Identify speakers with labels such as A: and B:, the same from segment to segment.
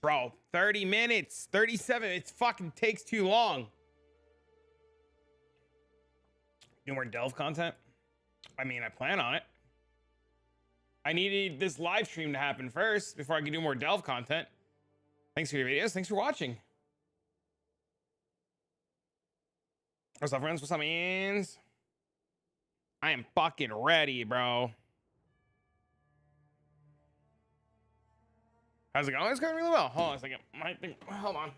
A: Bro, 30 minutes, 37. It fucking takes too long. Do more Delve content? I mean, I plan on it. I needed this live stream to happen first before I could do more Delve content. Thanks for your videos. Thanks for watching. What's up, friends? What's up, mans? I am fucking ready, bro. How's it going? It's going really well. Hold on a second. Hold on.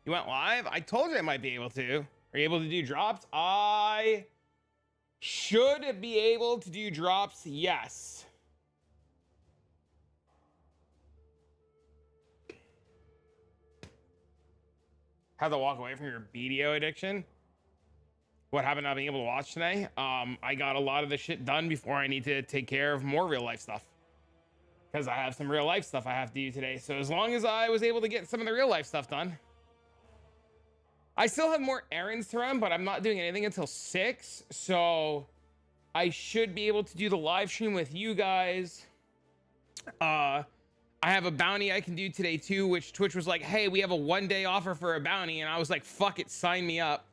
A: You went live? I told you I might be able to. Are you able to do drops? I should be able to do drops. Yes. How to walk away from your BDO addiction? What happened not being able to watch today? I got a lot of the shit done before I need to take care of more real life stuff. Because I have some real life stuff I have to do today. So as long as I was able to get some of the real life stuff done. I still have more errands to run, but I'm not doing anything until 6. So I should be able to do the live stream with you guys. I have a bounty I can do today too, which Twitch was like, hey, we have a 1-day offer for a bounty. And I was like, fuck it, sign me up.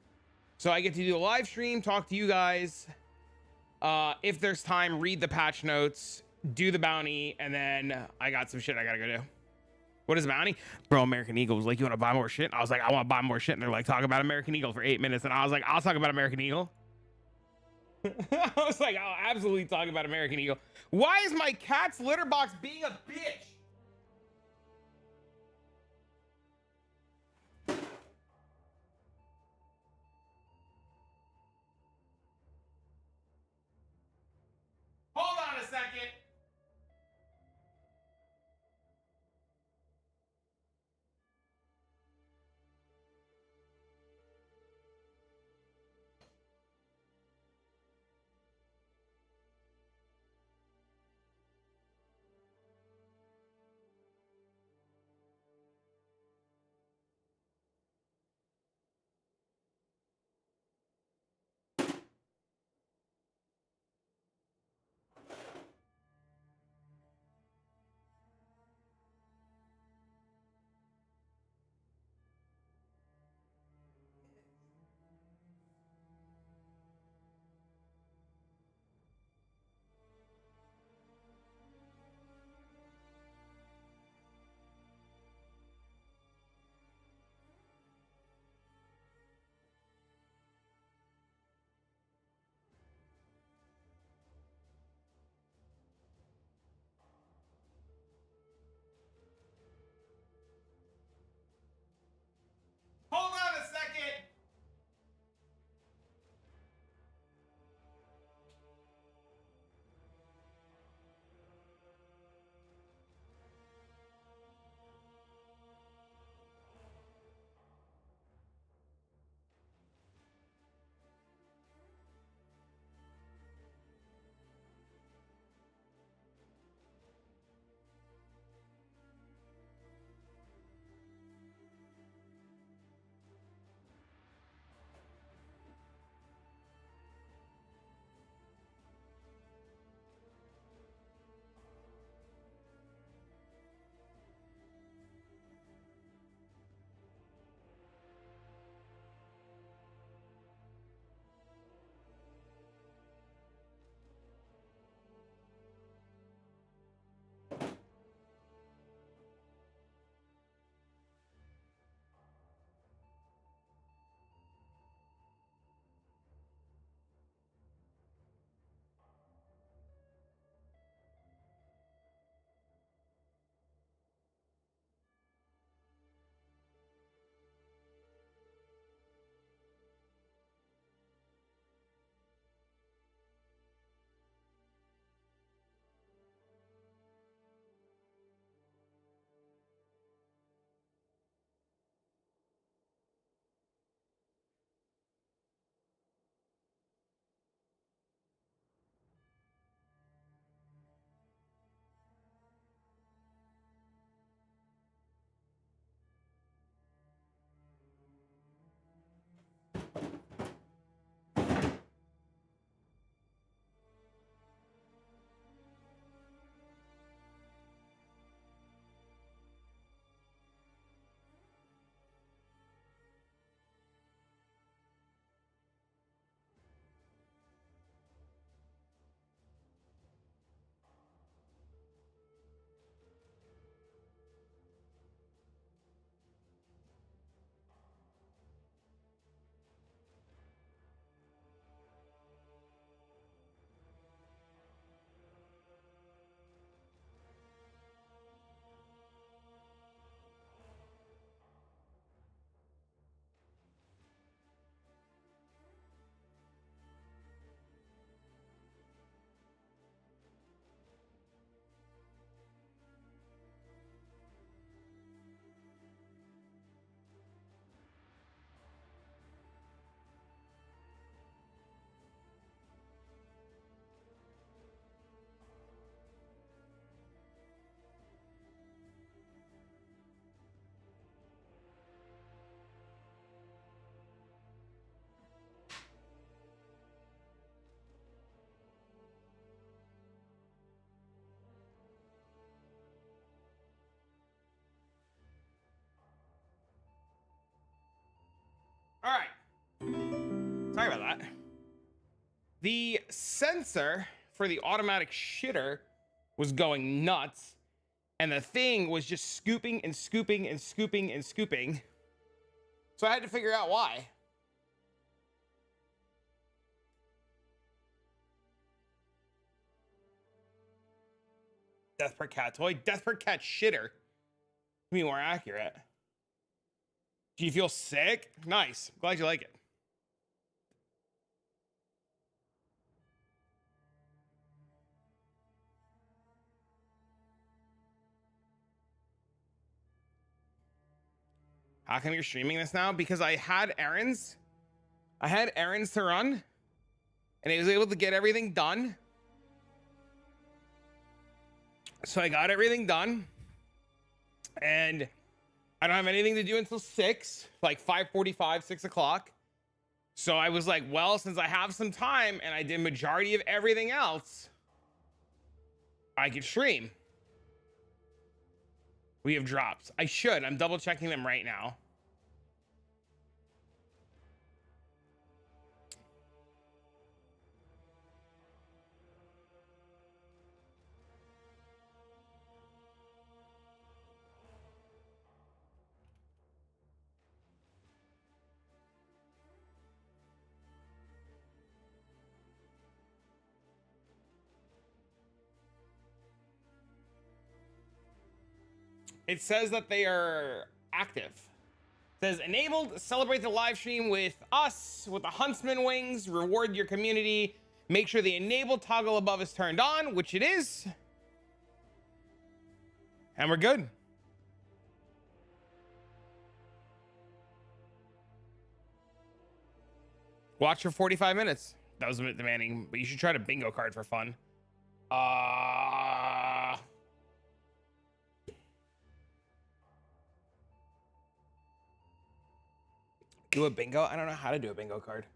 A: So I get to do a live stream, talk to you guys. If there's time, read the patch notes, do the bounty, and then I got some shit I gotta go do. What is a bounty? Bro, American Eagle was like, you want to buy more shit? I was like, I want to buy more shit. And they're like, talk about American Eagle for 8 minutes. And I was like, I'll talk about American Eagle. I was like, I'll absolutely talk about American Eagle. Why is my cat's litter box being a bitch? Hold on a second. Sorry about that. The sensor for the automatic shitter was going nuts, and the thing was just scooping and scooping and scooping and scooping. So I had to figure out why. Death per cat toy, death per cat shitter. To be more accurate. Do you feel sick? Nice. Glad you like it. How come you're streaming this now? Because I had errands. I had errands to run, and I was able to get everything done. So I got everything done, and I don't have anything to do until 6, like 5:45, 6 o'clock. So I was like, well, since I have some time and I did majority of everything else, I could stream. We have drops. I should. I'm double checking them right now. It says that they are active. It says enabled, celebrate the live stream with us with the Huntsman wings, reward your community, make sure the enable toggle above is turned on, which it is. And we're good. Watch for 45 minutes. That was a bit demanding, but you should try to bingo card for fun. Do a bingo? I don't know how to do a bingo card.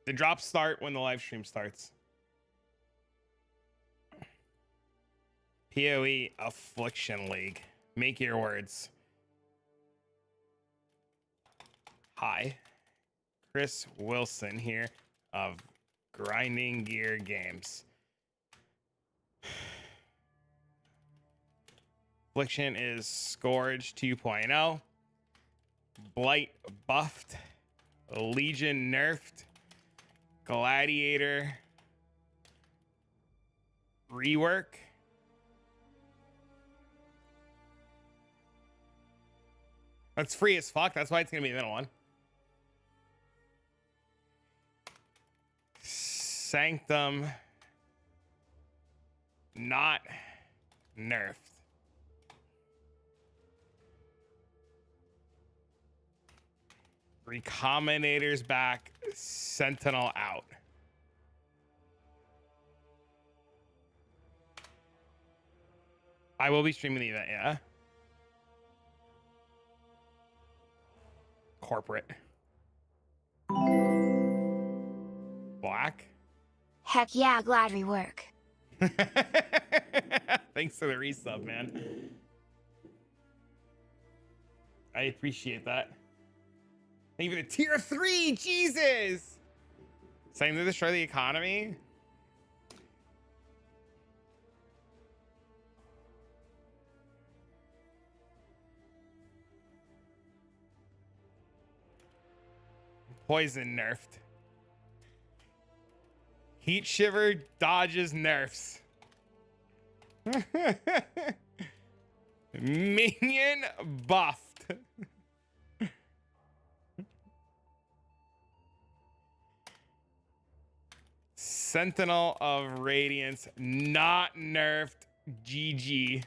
A: The drops start when the live stream starts. PoE Affliction League. Make your words. Hi. Chris Wilson here of Grinding Gear Games. Affliction is Scourge 2.0. Blight buffed. Legion nerfed. Gladiator rework. That's free as fuck. That's why it's gonna be the middle one. Sanctum not nerfed. Recombinator's back. Sentinel out. I will be streaming the event, yeah. Corporate. Black.
B: Heck yeah, glad we work.
A: Thanks for the resub, man. I appreciate that. Even a tier 3, Jesus! Saying to destroy the economy? Poison nerfed. Heat shiver dodges nerfs. Minion buffed. Sentinel of Radiance not nerfed. GG.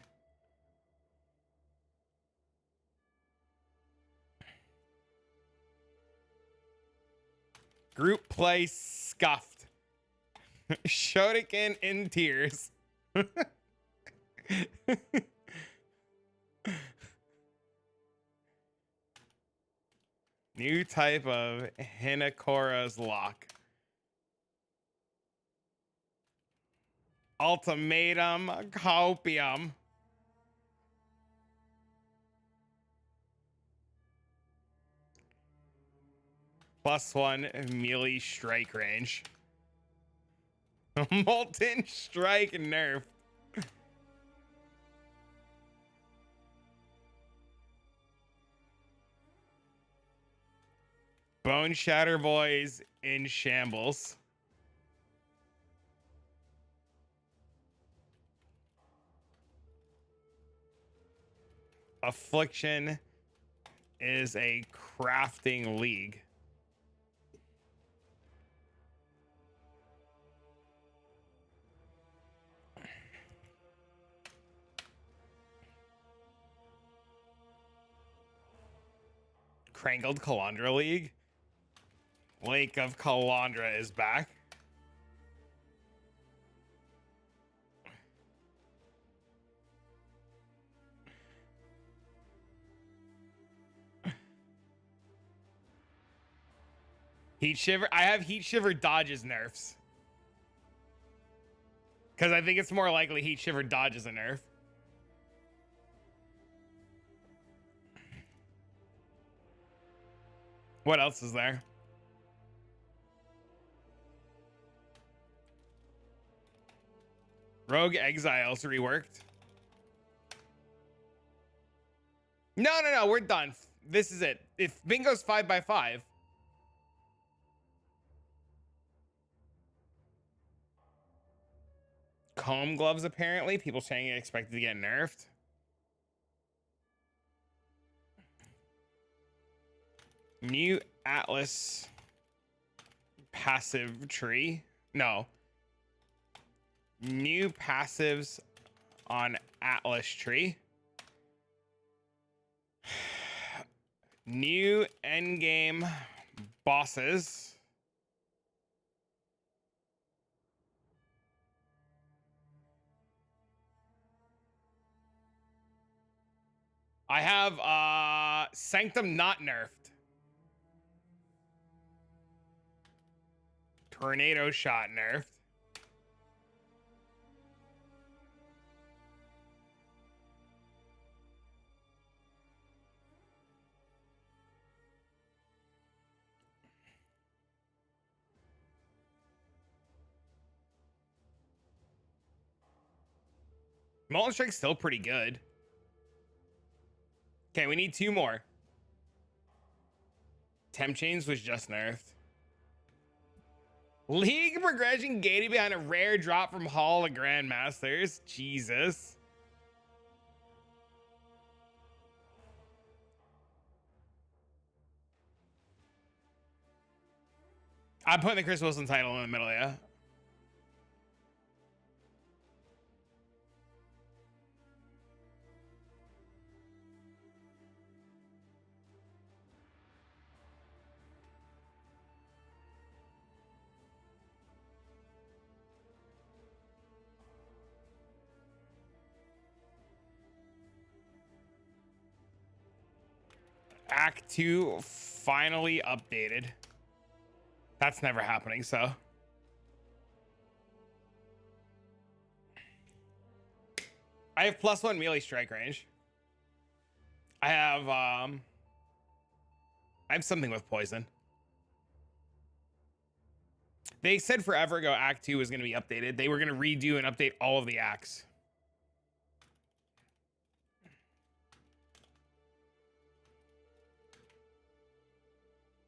A: Group play scuffed. Shotokan in tears. New type of Hinakora's lock. Ultimatum copium. +1 melee strike range. Molten strike nerf. Bone Shatter Boys in shambles. Affliction is a crafting league. Crangled Calandra League. Lake of Calandra is back. Heat Shiver. I have Heat Shiver dodges nerfs. Because I think it's more likely Heat Shiver dodges a nerf. What else is there? Rogue Exiles reworked. No, we're done. This is it. If bingo's 5x5. Comb gloves, apparently. People saying it expected to get nerfed. New Atlas passive tree. No. New passives on Atlas tree. New endgame bosses. I have Sanctum not nerfed. Tornado shot nerfed. Molten Strike's still pretty good. Okay, we need 2 more. Temp Chains was just nerfed. League progression gated behind a rare drop from Hall of Grandmasters. Jesus. I'm putting the Chris Wilson title in the middle, yeah. Act 2 finally updated. That's never happening, so. I have +1 melee strike range. I have something with poison. They said forever ago Act 2 was going to be updated. They were going to redo and update all of the acts.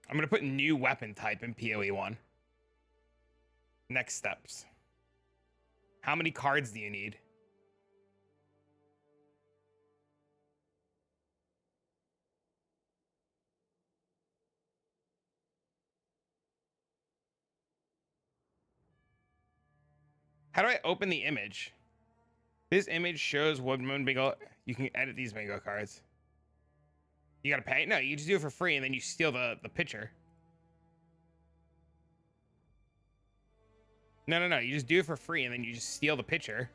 A: I'm going to put new weapon type in PoE 1. Next steps. How many cards do you need? How do I open the image? This image shows Woodmoon bingo. You can edit these bingo cards. You gotta pay? No, you just do it for free and then you steal the picture. No. You just do it for free and then you just steal the picture.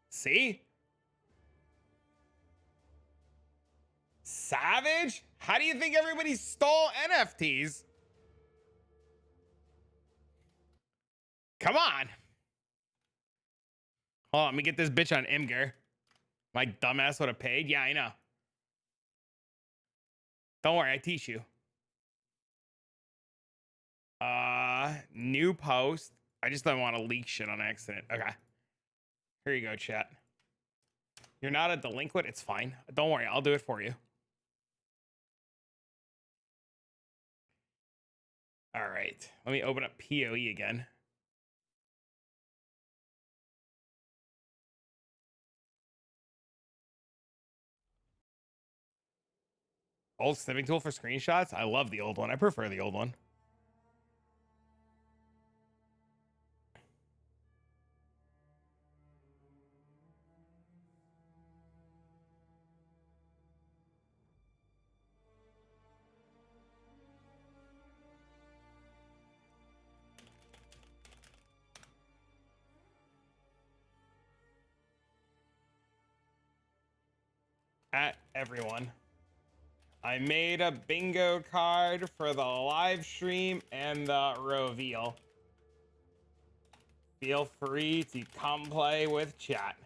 A: See? Savage? How do you think everybody stole NFTs? Come on. Hold on, let me get this bitch on Imgur. My dumbass would have paid. Yeah, I know. Don't worry, I teach you. New post. I just don't want to leak shit on accident. Okay. Here you go, chat. You're not a delinquent. It's fine. Don't worry. I'll do it for you. All right. Let me open up PoE again. Old snipping tool for screenshots. I love the old one. I prefer the old one. At everyone. I made a bingo card for the live stream and the reveal. Feel free to come play with chat.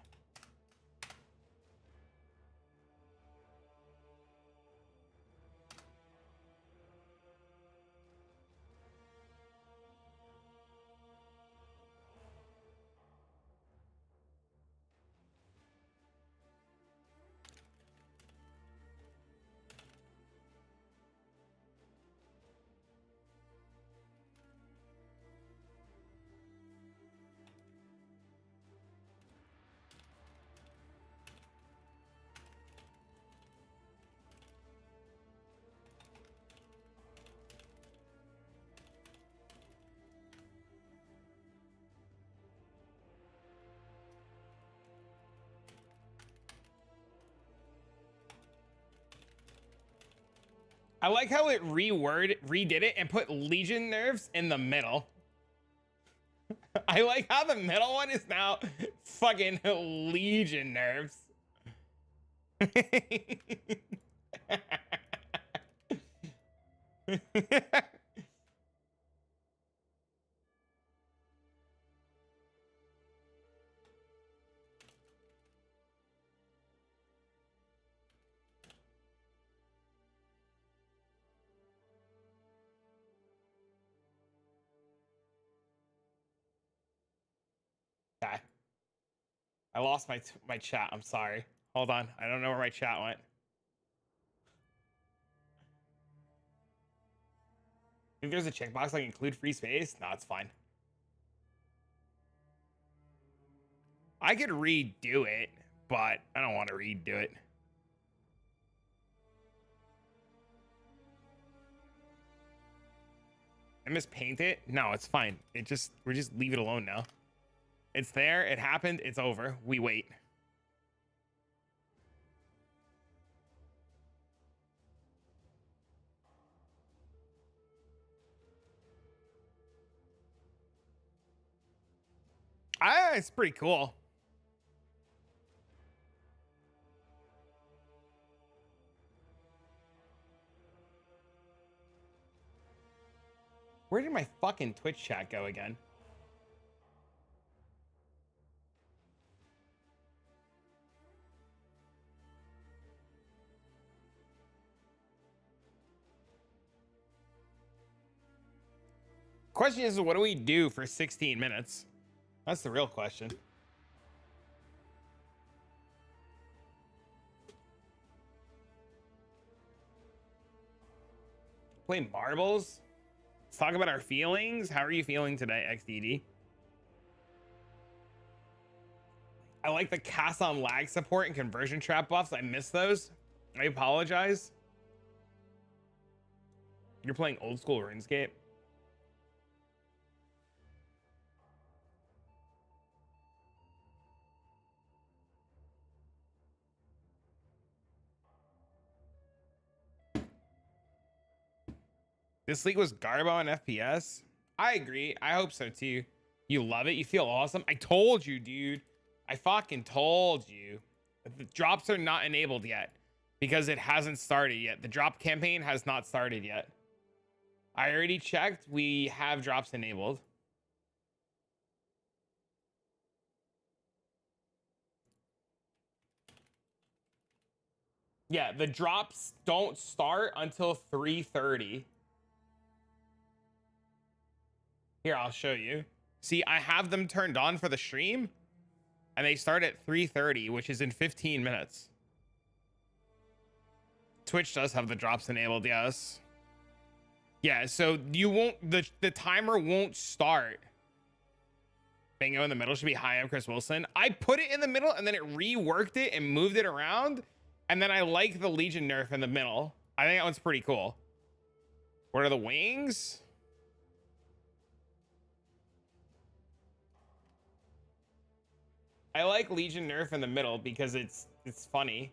A: I like how it redid it and put Legion nerfs in the middle. I like how the middle one is now fucking Legion nerfs. Okay. I lost my chat. I'm sorry. Hold on. I don't know where my chat went. Think there's a checkbox like include free space? No, it's fine. I could redo it, but I don't want to redo it. I mispaint it? No, it's fine. We're just leave it alone now. It's there. It happened. It's over. We wait. It's pretty cool. Where did my fucking Twitch chat go again? Question is, what do we do for 16 minutes? That's the real question. Play marbles? Let's talk about our feelings. How are you feeling today, XDD? I like the cast on lag support and conversion trap buffs. I miss those. I apologize. You're playing old school RuneScape? This league was garbo on FPS. I agree. I hope so too. You love it. You feel awesome. I told you, dude. I fucking told you. The drops are not enabled yet. because it hasn't started yet. The drop campaign has not started yet. I already checked. We have drops enabled. Yeah, the drops don't start until 3:30. Here, I'll show you. See, I have them turned on for the stream, and they start at 3:30, which is in 15 minutes. Twitch does have the drops enabled, yes. Yeah, so you won't, the timer won't start. Bingo in the middle should be high up Chris Wilson. I put it in the middle and then it reworked it and moved it around. And then I like the Legion nerf in the middle. I think that one's pretty cool. What are the wings? I like Legion nerf in the middle because it's funny.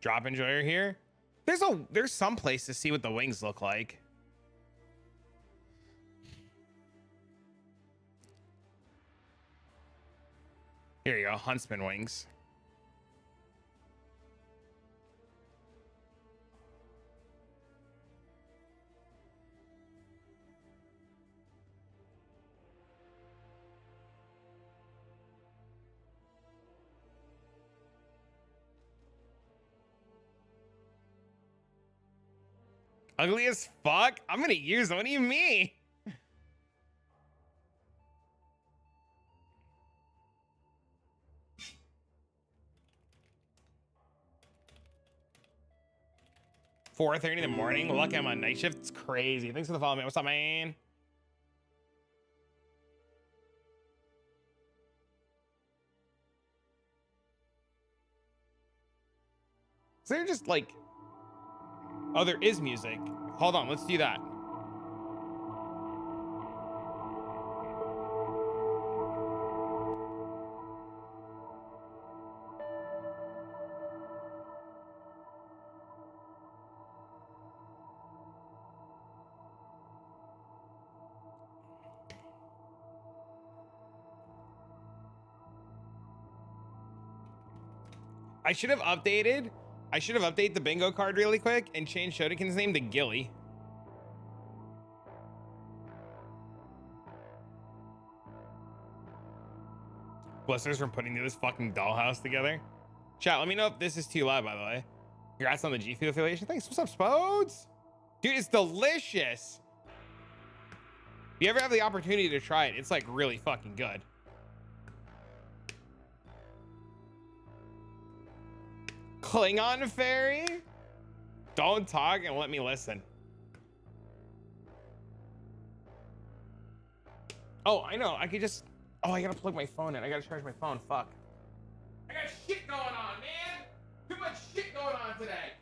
A: Drop enjoyer here. There's some place to see what the wings look like. Here you go, Huntsman wings. Ugly as fuck? I'm gonna use them. What do you mean? $4:30 in the morning. Lucky I'm on night shift. It's crazy. Thanks for the follow, man. What's up, man? So they're just like, oh, there is music. Hold on, let's do that. I should have updated the bingo card really quick and changed Shotoken's name to Gilly. Blisters from putting this fucking dollhouse together. Chat, let me know if this is too loud, by the way. Congrats on the G Fuel affiliation. Thanks. What's up, Spodes? Dude, it's delicious. If you ever have the opportunity to try it, it's like really fucking good. Klingon fairy? Don't talk and let me listen. Oh, I know. I could just... Oh, I gotta plug my phone in. I gotta charge my phone. Fuck. I got shit going on, man. Too much shit going on today.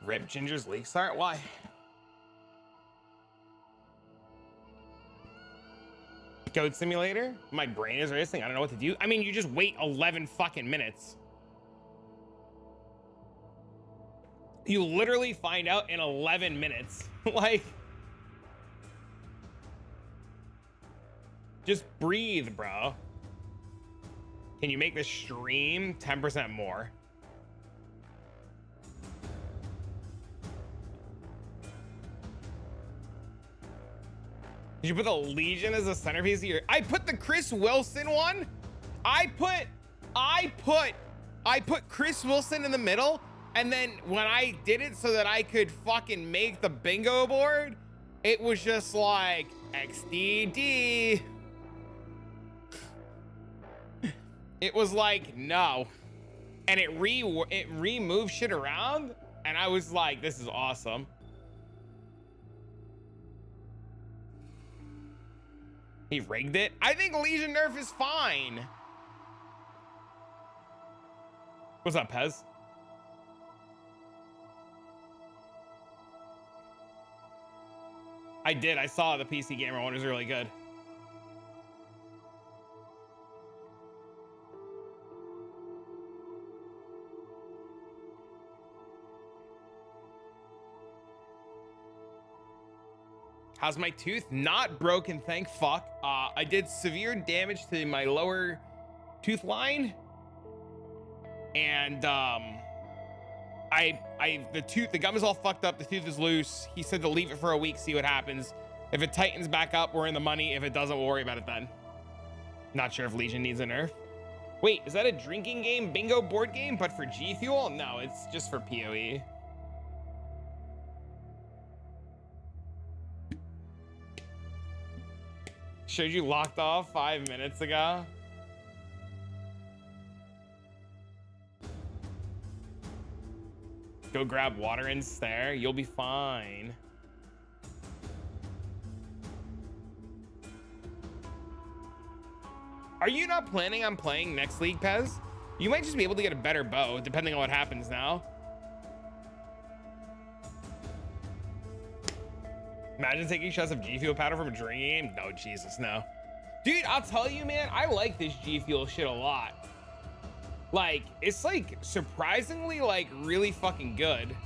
A: Rip Ginger's leak start? Why? Goat simulator? My brain is racing. I don't know what to do. I mean, you just wait 11 fucking minutes. You literally find out in 11 minutes. Like, just breathe, bro. Can you make the stream 10% more? Did you put the Legion as a centerpiece of your... I put the Chris Wilson one. I put Chris Wilson in the middle, and then when I did it so that I could fucking make the bingo board, it was just like XDD. It was like, no. And it removed shit around. And I was like, this is awesome. He rigged it. I think Legion nerf is fine. What's up, Pez? I did. I saw the PC Gamer one was really good. How's my tooth? Not broken, thank fuck. I did severe damage to my lower tooth line, and the gum is all fucked up. The tooth is loose. He said to leave it for a week, see what happens. If it tightens back up, we're in the money. If it doesn't, we'll worry about it then. Not sure if Legion needs a nerf. Wait, is that a drinking game bingo board game, but for G Fuel? No, it's just for PoE. Showed you locked off 5 minutes ago. Go grab water and stare. You'll be fine. Are you not planning on playing next league, Pez? You might just be able to get a better bow, depending on what happens now. Imagine taking shots of G Fuel powder from a drinking game. No, Jesus, no. Dude, I'll tell you, man, I like this G Fuel shit a lot. Like, it's like surprisingly like really fucking good.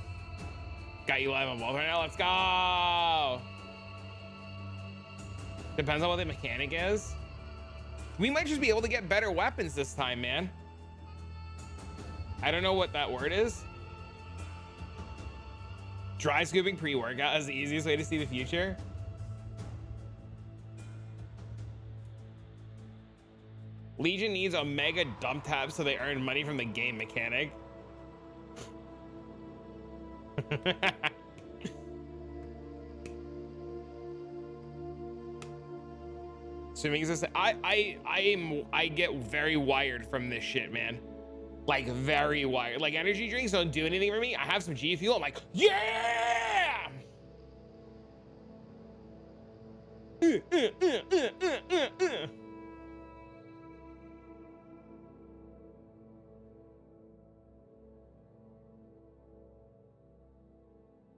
A: Got you live on both right now. Let's go. Depends on what the mechanic is. We might just be able to get better weapons this time, man. I don't know what that word is. Dry scooping pre-workout is the easiest way to see the future. Legion needs a mega dump tab so they earn money from the game mechanic. Swimming is this. I get very wired from this shit, man. Like very wired. Like energy drinks don't do anything for me. I have some G Fuel. I'm like, yeah.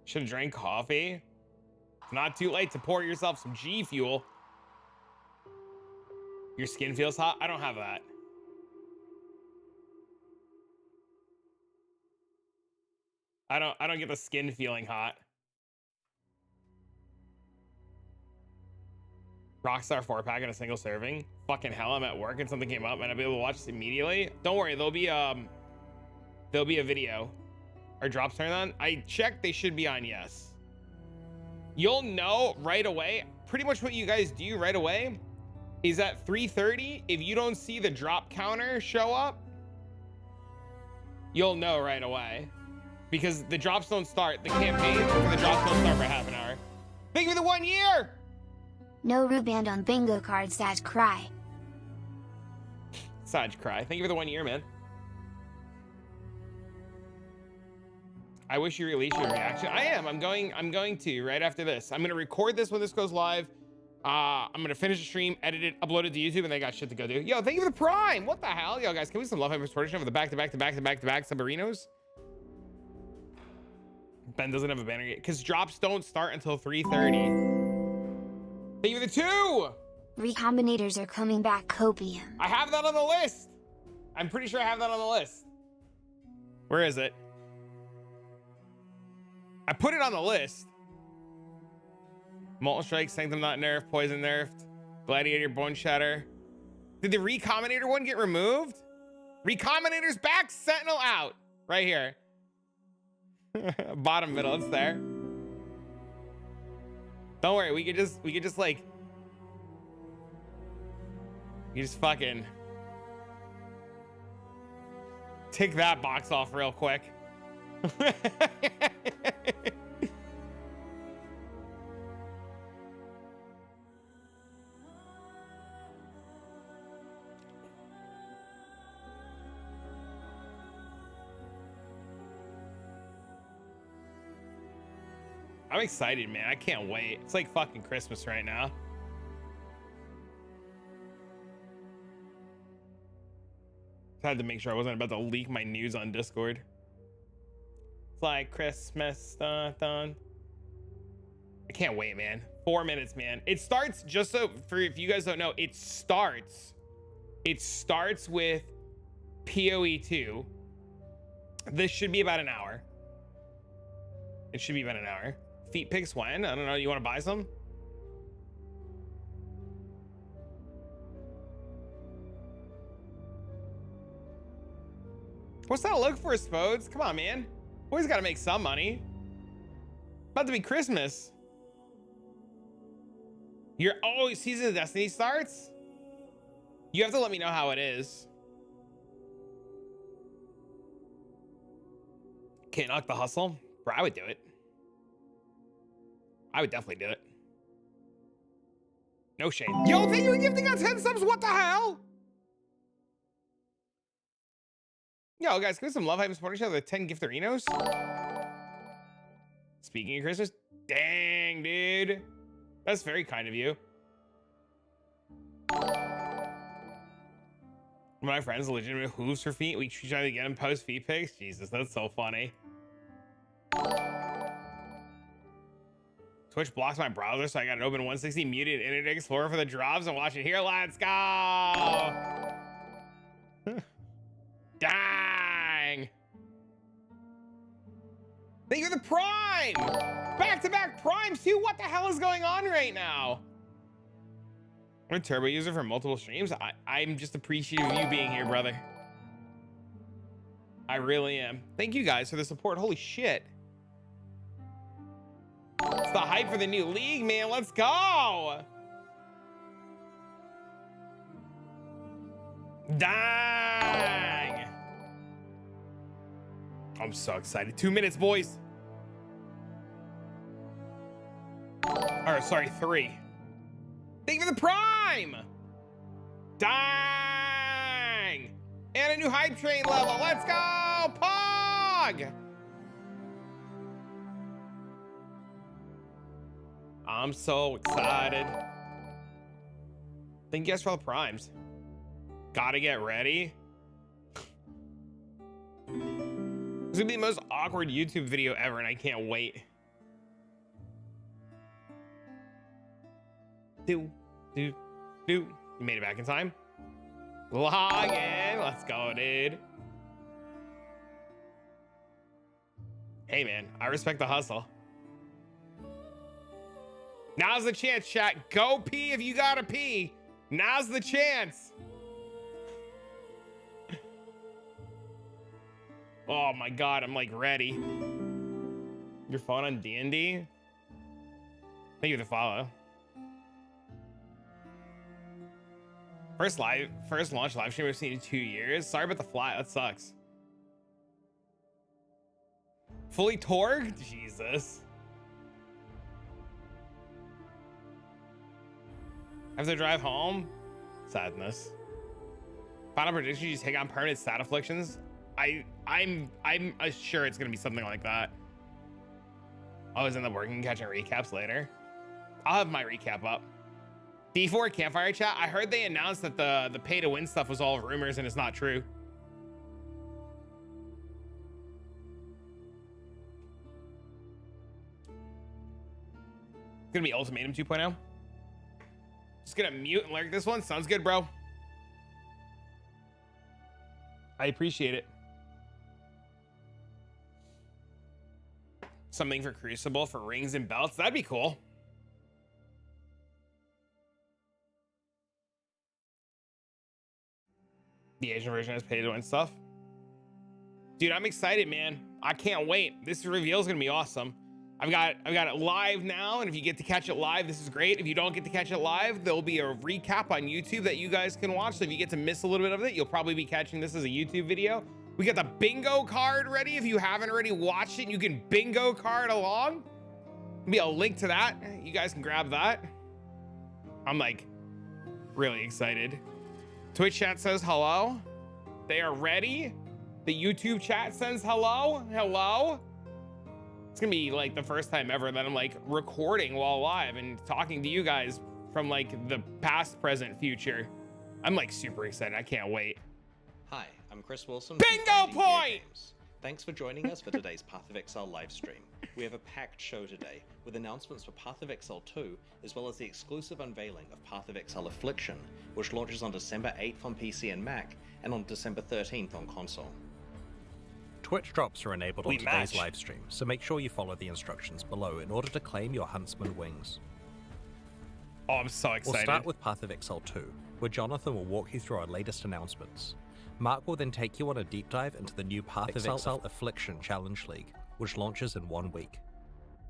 A: Should have drank coffee. It's not too late to pour yourself some G Fuel. Your skin feels hot. I don't have that. I don't get the skin feeling hot. Rockstar 4-pack in a single serving. Fucking hell, I'm at work and something came up and I'll be able to watch this immediately. Don't worry, there'll be a video. Are drops turned on? I checked, they should be on, yes. You'll know right away. Pretty much what you guys do right away is at 3:30, if you don't see the drop counter show up, you'll know right away. Because the drops don't start. The campaign for the drops don't start for half an hour. Thank you for the 1 year!
B: No ruband on bingo cards, sad cry.
A: Sad cry. Thank you for the 1 year, man. I wish you released your reaction. I am. I'm going to right after this. I'm going to record this when this goes live. I'm going to finish the stream, edit it, upload it to YouTube, and they got shit to go do. Yo, thank you for the prime. What the hell? Yo, guys, can we some love hyper for the back-to-back submarinos? Ben doesn't have a banner yet because drops don't start until 3:30. Thank you for the 2.
B: Recombinators are coming back, copium.
A: I have that on the list. I'm pretty sure I have that on the list. Where is it? I put it on the list. Molten Strike, Sanctum not nerfed, Poison nerfed, Gladiator, Bone Shatter. Did the Recombinator one get removed? Recombinator's back, Sentinel out. Right here. Bottom middle, it's there. Don't worry, we could just like, you just fucking take that box off real quick. I'm excited, man. I can't wait. It's like fucking Christmas right now. Had to make sure I wasn't about to leak my news on Discord. It's like Christmas, dun, dun. I can't wait, man. 4 minutes, man. It starts, just so for if you guys don't know, it starts with PoE 2. This should be about an hour. It should be about an hour. Feet pics when? I don't know. You want to buy some? What's that look for, Spodes? Come on, man. Always got to make some money. About to be Christmas. Season of Destiny starts? You have to let me know how it is. Can't knock the hustle. Bro, I would do it. I would definitely do it. No shame. Yo, thank you for gifting us 10 subs. What the hell? Yo, guys, give us some love. I'm supporting each other with 10 giftarinos. Speaking of Christmas, dang, dude. That's very kind of you. My friends legitimate hooves for feet. We try to get them post feet pics. Jesus, that's so funny. Twitch blocks my browser, so I got it open 160 muted Internet Explorer for the drops and watch it here. Let's go. Dang. Thank you for the prime. Back-to-back primes too. What the hell is going on right now? I'm a turbo user for multiple streams. I'm just appreciative of you being here, brother. I really am. Thank you guys for the support. Holy shit. It's the hype for the new league, man. Let's go. Dang. I'm so excited. 2 minutes, boys. Or sorry, 3. Thank you for the prime. Dang. And a new hype train level. Let's go, Pog. I'm so excited. Thank you guys for all the primes. Gotta get ready. This is gonna be the most awkward YouTube video ever, and I can't wait. You made it back in time. Log in. Let's go, dude. Hey, man, I respect the hustle. Now's the chance, chat. Go pee if you gotta pee. Now's the chance. Oh my God, I'm like ready. Your phone on D&D? Thank you for the follow. First launch live stream we've seen in 2 years. Sorry about the fly, that sucks. Fully torqued? Jesus. Have to drive home? Sadness. Final prediction, you take on permanent stat afflictions? I'm sure it's gonna be something like that. I was in the working catching recaps later. I'll have my recap up. D4 campfire chat. I heard they announced that the pay to win stuff was all rumors and it's not true. It's gonna be Ultimatum 2.0. Just gonna mute and lurk this one. Sounds good, bro. I appreciate it. Something for Crucible for rings and belts. That'd be cool. The Asian version has pay to win stuff. Dude, I'm excited, man. I can't wait. This reveal is gonna be awesome. I've got it live now, and if you get to catch it live, this is great. If you don't get to catch it live, there'll be a recap on YouTube that you guys can watch. So if you get to miss a little bit of it, you'll probably be catching this as a YouTube video. We got the bingo card ready. If you haven't already watched it, you can bingo card along. There'll be a link to that. You guys can grab that. I'm like really excited. Twitch chat says hello. They are ready. The YouTube chat says hello. Hello. It's gonna be like the first time ever that I'm like recording while live and talking to you guys from like the past, present, future. I'm like super excited. I can't wait.
C: Hi, I'm Chris Wilson.
A: Bingo point!
C: Thanks for joining us for today's Path of Exile livestream. We have a packed show today with announcements for Path of Exile 2, as well as the exclusive unveiling of Path of Exile Affliction, which launches on December 8th on PC and Mac, and on December 13th on console.
D: Twitch drops are enabled on
A: We
D: today's
A: match.
D: livestream, so make sure you follow the instructions below in order to claim your Huntsman wings.
A: Oh, I'm so excited.
D: We'll start with Path of Exile 2, where Jonathan will walk you through our latest announcements. Mark will then take you on a deep dive into the new Path of Exile Affliction Challenge League, which launches in 1 week.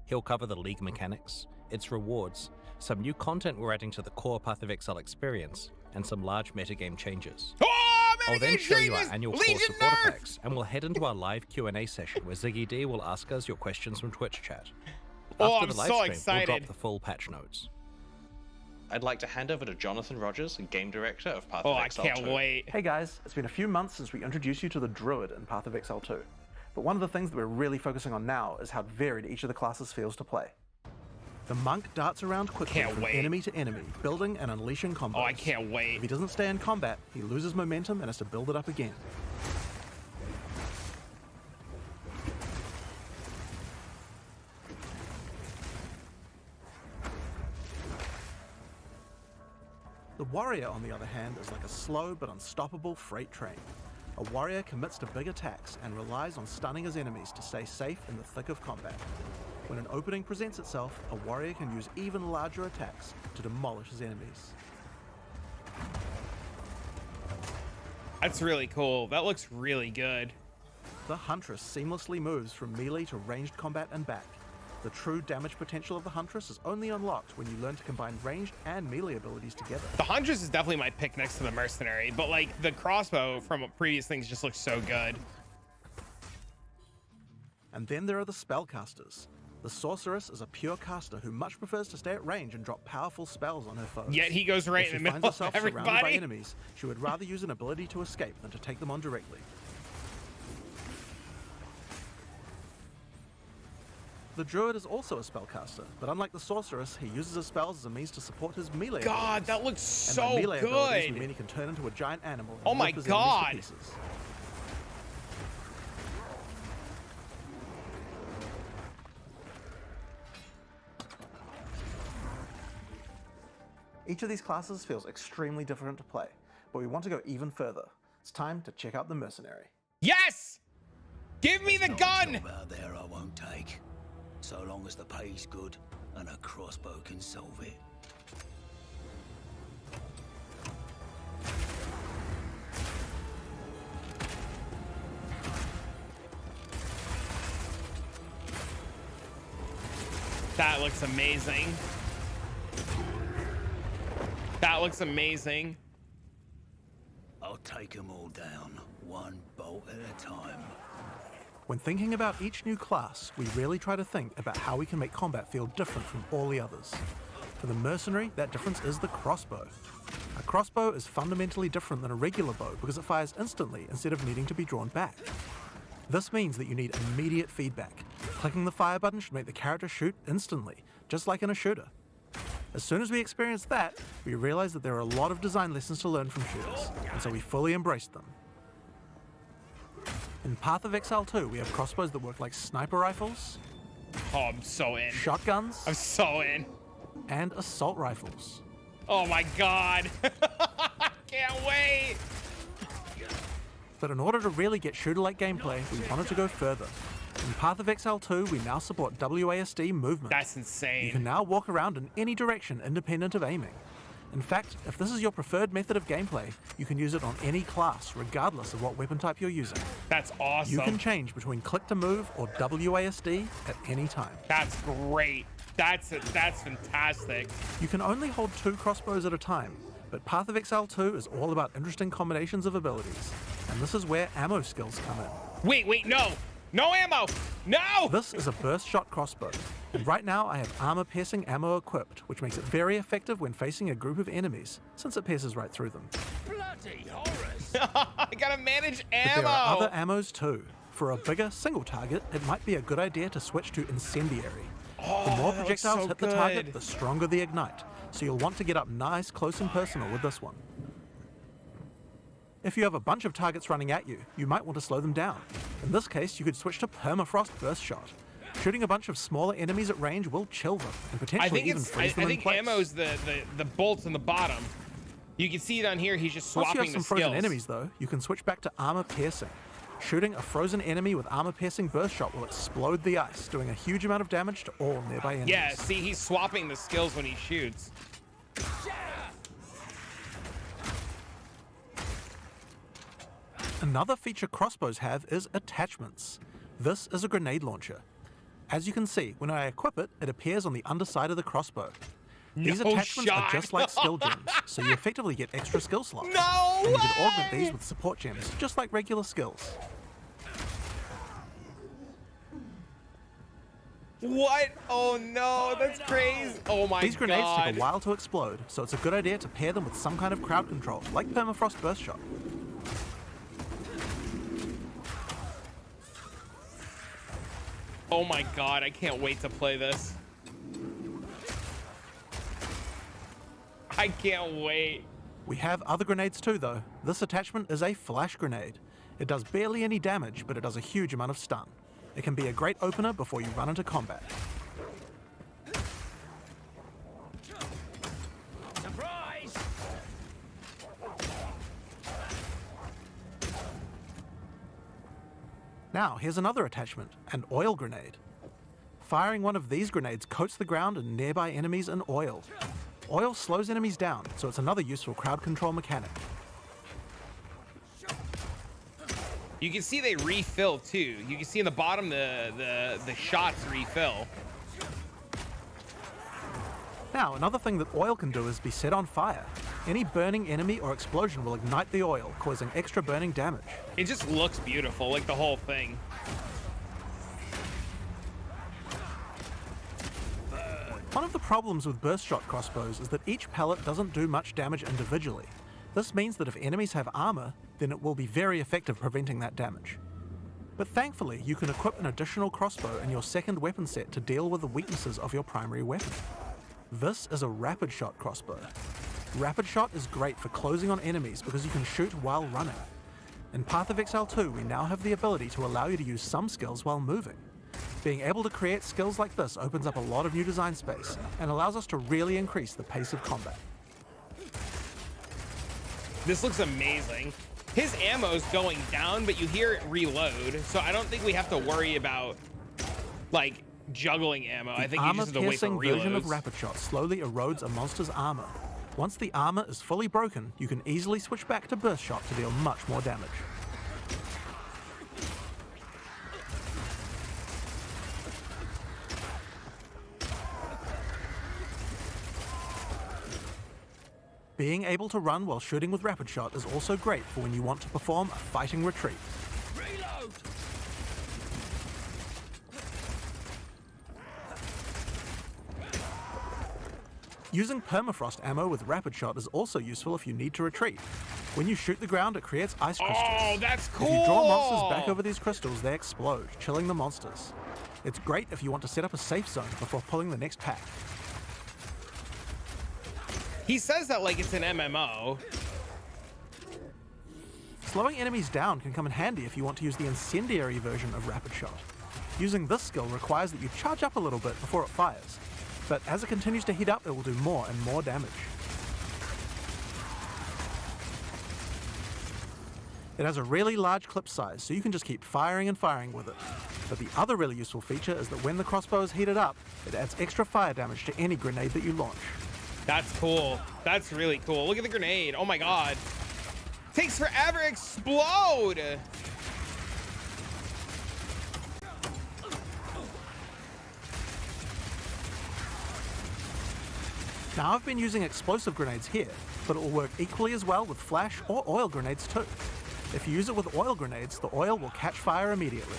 D: He'll cover the league mechanics, its rewards, some new content we're adding to the core Path of Exile experience, and some large metagame changes.
A: Oh,
D: I'll then show you our
A: changes!
D: annual
A: Legion
D: core supporter
A: nerf!
D: packs, and we'll head into our live Q&A session where Ziggy D will ask us your questions from Twitch chat.
A: Oh,
D: After
A: I'm
D: the
A: so
D: live stream, we'll
A: excited.
D: drop the full patch notes.
C: I'd like to hand over to Jonathan Rogers, Game Director of Path
A: Oh,
C: of
A: I
C: Exile
A: can't
C: 2.
A: wait.
E: Hey guys, it's been a few months since we introduced you to the Druid in Path of Exile 2, but one of the things that we're really focusing on now is how varied each of the classes feels to play. The Monk darts around quickly
A: Can't
E: from
A: wait.
E: enemy to enemy, building and unleashing combos.
A: Oh, I can't
E: If
A: wait.
E: he doesn't stay in combat, he loses momentum and has to build it up again. The Warrior, on the other hand, is like a slow but unstoppable freight train. A warrior commits to big attacks and relies on stunning his enemies to stay safe in the thick of combat. When an opening presents itself, a warrior can use even larger attacks to demolish his enemies.
A: That's really cool. That looks really good.
E: The Huntress seamlessly moves from melee to ranged combat and back. The true damage potential of the Huntress is only unlocked when you learn to combine ranged and melee abilities together.
A: The Huntress is definitely my pick next to the Mercenary, but like the crossbow from previous things just looks so good.
E: And then there are the Spellcasters. The Sorceress is a pure caster who much prefers to stay at range and drop powerful spells on her foes.
A: Yet he goes right
E: If
A: in
E: she
A: the
E: finds
A: middle of
E: herself surrounded by
A: everybody.
E: enemies, she would rather use an ability to escape than to take them on directly. The Druid is also a spellcaster, but unlike the Sorceress, he uses his spells as a means to support his melee
A: God,
E: abilities.
A: that looks
E: And by
A: so
E: melee abilities, we
A: good.
E: mean he can turn into a giant animal and
A: Oh my
E: rip his
A: God.
E: enemies to pieces. Each of these classes feels extremely different to play, but we want to go even further. It's time to check out the Mercenary.
A: Yes! Give me the gun!
F: Job out there I won't take, so long as the pay's good and a crossbow can solve it.
A: That looks amazing. That looks amazing.
F: I'll take 'em all down, one bolt at a time.
E: When thinking about each new class, we really try to think about how we can make combat feel different from all the others. For the Mercenary, that difference is the crossbow. A crossbow is fundamentally different than a regular bow because it fires instantly instead of needing to be drawn back. This means that you need immediate feedback. Clicking the fire button should make the character shoot instantly, just like in a shooter. As soon as we experienced that, we realized that there are a lot of design lessons to learn from shooters, and so we fully embraced them. In Path of Exile 2, we have crossbows that work like sniper rifles,
A: Oh, I'm so in.
E: shotguns,
A: I'm so in.
E: and assault rifles.
A: Oh my God. Can't wait.
E: But in order to really get shooter-like gameplay, we wanted to go further. In Path of Exile 2, we now support WASD movement.
A: That's
E: You
A: insane.
E: can now walk around in any direction independent of aiming. In fact, if this is your preferred method of gameplay, you can use it on any class, regardless of what weapon type you're using.
A: That's awesome.
E: You can change between click to move or WASD at any time.
A: That's great. That's fantastic.
E: You can only hold 2 crossbows at a time, but Path of Exile 2 is all about interesting combinations of abilities, and this is where ammo skills come in.
A: Wait, no. No ammo. No.
E: This is a burst shot crossbow, and right now I have armor-piercing ammo equipped, which makes it very effective when facing a group of enemies, since it pierces right through them.
F: Bloody horrors!
A: I gotta manage
E: But
A: ammo.
E: there are other ammos too. For a bigger single target, it might be a good idea to switch to Incendiary.
A: Oh,
E: The more
A: that looks
E: projectiles
A: so
E: hit the target,
A: good.
E: the stronger the ignite, so you'll want to get up nice, close and personal with this one. If you have a bunch of targets running at you, you might want to slow them down. In this case, you could switch to Permafrost Burst Shot. Shooting a bunch of smaller enemies at range will chill them, and
A: I
E: potentially
A: think
E: even
A: it's.
E: freeze
A: I
E: them in
A: think
E: place.
A: ammo's the bolts in the bottom. You can see it on here. He's just
E: Once you
A: swapping
E: have some
A: the
E: frozen
A: skills.
E: enemies though, you can switch back to Armor Piercing. Shooting a frozen enemy with Armor Piercing Burst Shot will explode the ice, doing a huge amount of damage to all nearby enemies.
A: Yeah, see, he's swapping the skills when he shoots.
E: Another feature crossbows have is attachments. This is a grenade launcher. As you can see, when I equip it, it appears on the underside of the crossbow. These
A: No
E: attachments are
A: shot.
E: just like skill gems, so you effectively get extra skill slots.
A: No
E: And you can augment
A: way!
E: these with support gems, just like regular skills.
A: What? Oh no, that's crazy. Oh my god.
E: These grenades take a while to explode, so it's a good idea to pair them with some kind of crowd control, like Permafrost Burst Shot.
A: Oh my god, I can't wait to play this. I can't wait.
E: We have other grenades too though. This attachment is a flash grenade. It does barely any damage, but it does a huge amount of stun. It can be a great opener before you run into combat.
F: Surprise!
E: Now, here's another attachment, an oil grenade. Firing one of these grenades coats the ground and nearby enemies in oil. Oil slows enemies down, so it's another useful crowd control mechanic.
A: You can see they refill too. You can see in the bottom the shots refill.
E: Now, another thing that oil can do is be set on fire. Any burning enemy or explosion will ignite the oil, causing extra burning damage.
A: It just looks beautiful, like the whole thing.
E: One of the problems with burst shot crossbows is that each pellet doesn't do much damage individually. This means that if enemies have armor, then it will be very effective preventing that damage. But thankfully, you can equip an additional crossbow in your second weapon set to deal with the weaknesses of your primary weapon. This is a rapid shot crossbow. Rapid shot is great for closing on enemies because you can shoot while running. In Path of Exile 2, we now have the ability to allow you to use some skills while moving. Being able to create skills like this opens up a lot of new design space and allows us to really increase the pace of combat.
A: This looks amazing. His ammo's going down, but you hear it reload, so I don't think we have to worry about like juggling ammo. I think you just have to wait for
E: Armor-piercing version of
A: reloads.
E: rapid shot slowly erodes a monster's armor. Once the armor is fully broken, you can easily switch back to burst shot to deal much more damage. Being able to run while shooting with rapid shot is also great for when you want to perform a fighting retreat.
F: Reload!
E: Using permafrost ammo with rapid shot is also useful if you need to retreat. When you shoot the ground, it creates ice crystals.
A: Oh, that's cool.
E: If you draw monsters back over these crystals, they explode, chilling the monsters. It's great if you want to set up a safe zone before pulling the next pack.
A: He says that like it's an MMO.
E: Slowing enemies down can come in handy if you want to use the incendiary version of rapid shot. Using this skill requires that you charge up a little bit before it fires, but as it continues to heat up, it will do more and more damage. It has a really large clip size, so you can just keep firing and firing with it. But the other really useful feature is that when the crossbow is heated up, it adds extra fire damage to any grenade that you launch.
A: That's cool. That's really cool. Look at the grenade. Oh my god. Takes forever to explode.
E: Now I've been using explosive grenades here, but it will work equally as well with flash or oil grenades too. If you use it with oil grenades, the oil will catch fire immediately.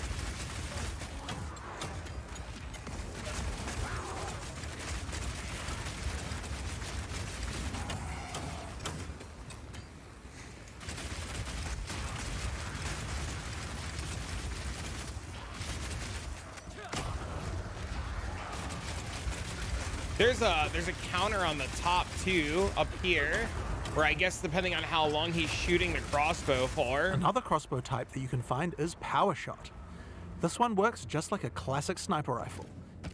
A: There's a counter on the top too, up here, where I guess depending on how long he's shooting the crossbow for.
E: Another crossbow type that you can find is Power Shot. This one works just like a classic sniper rifle.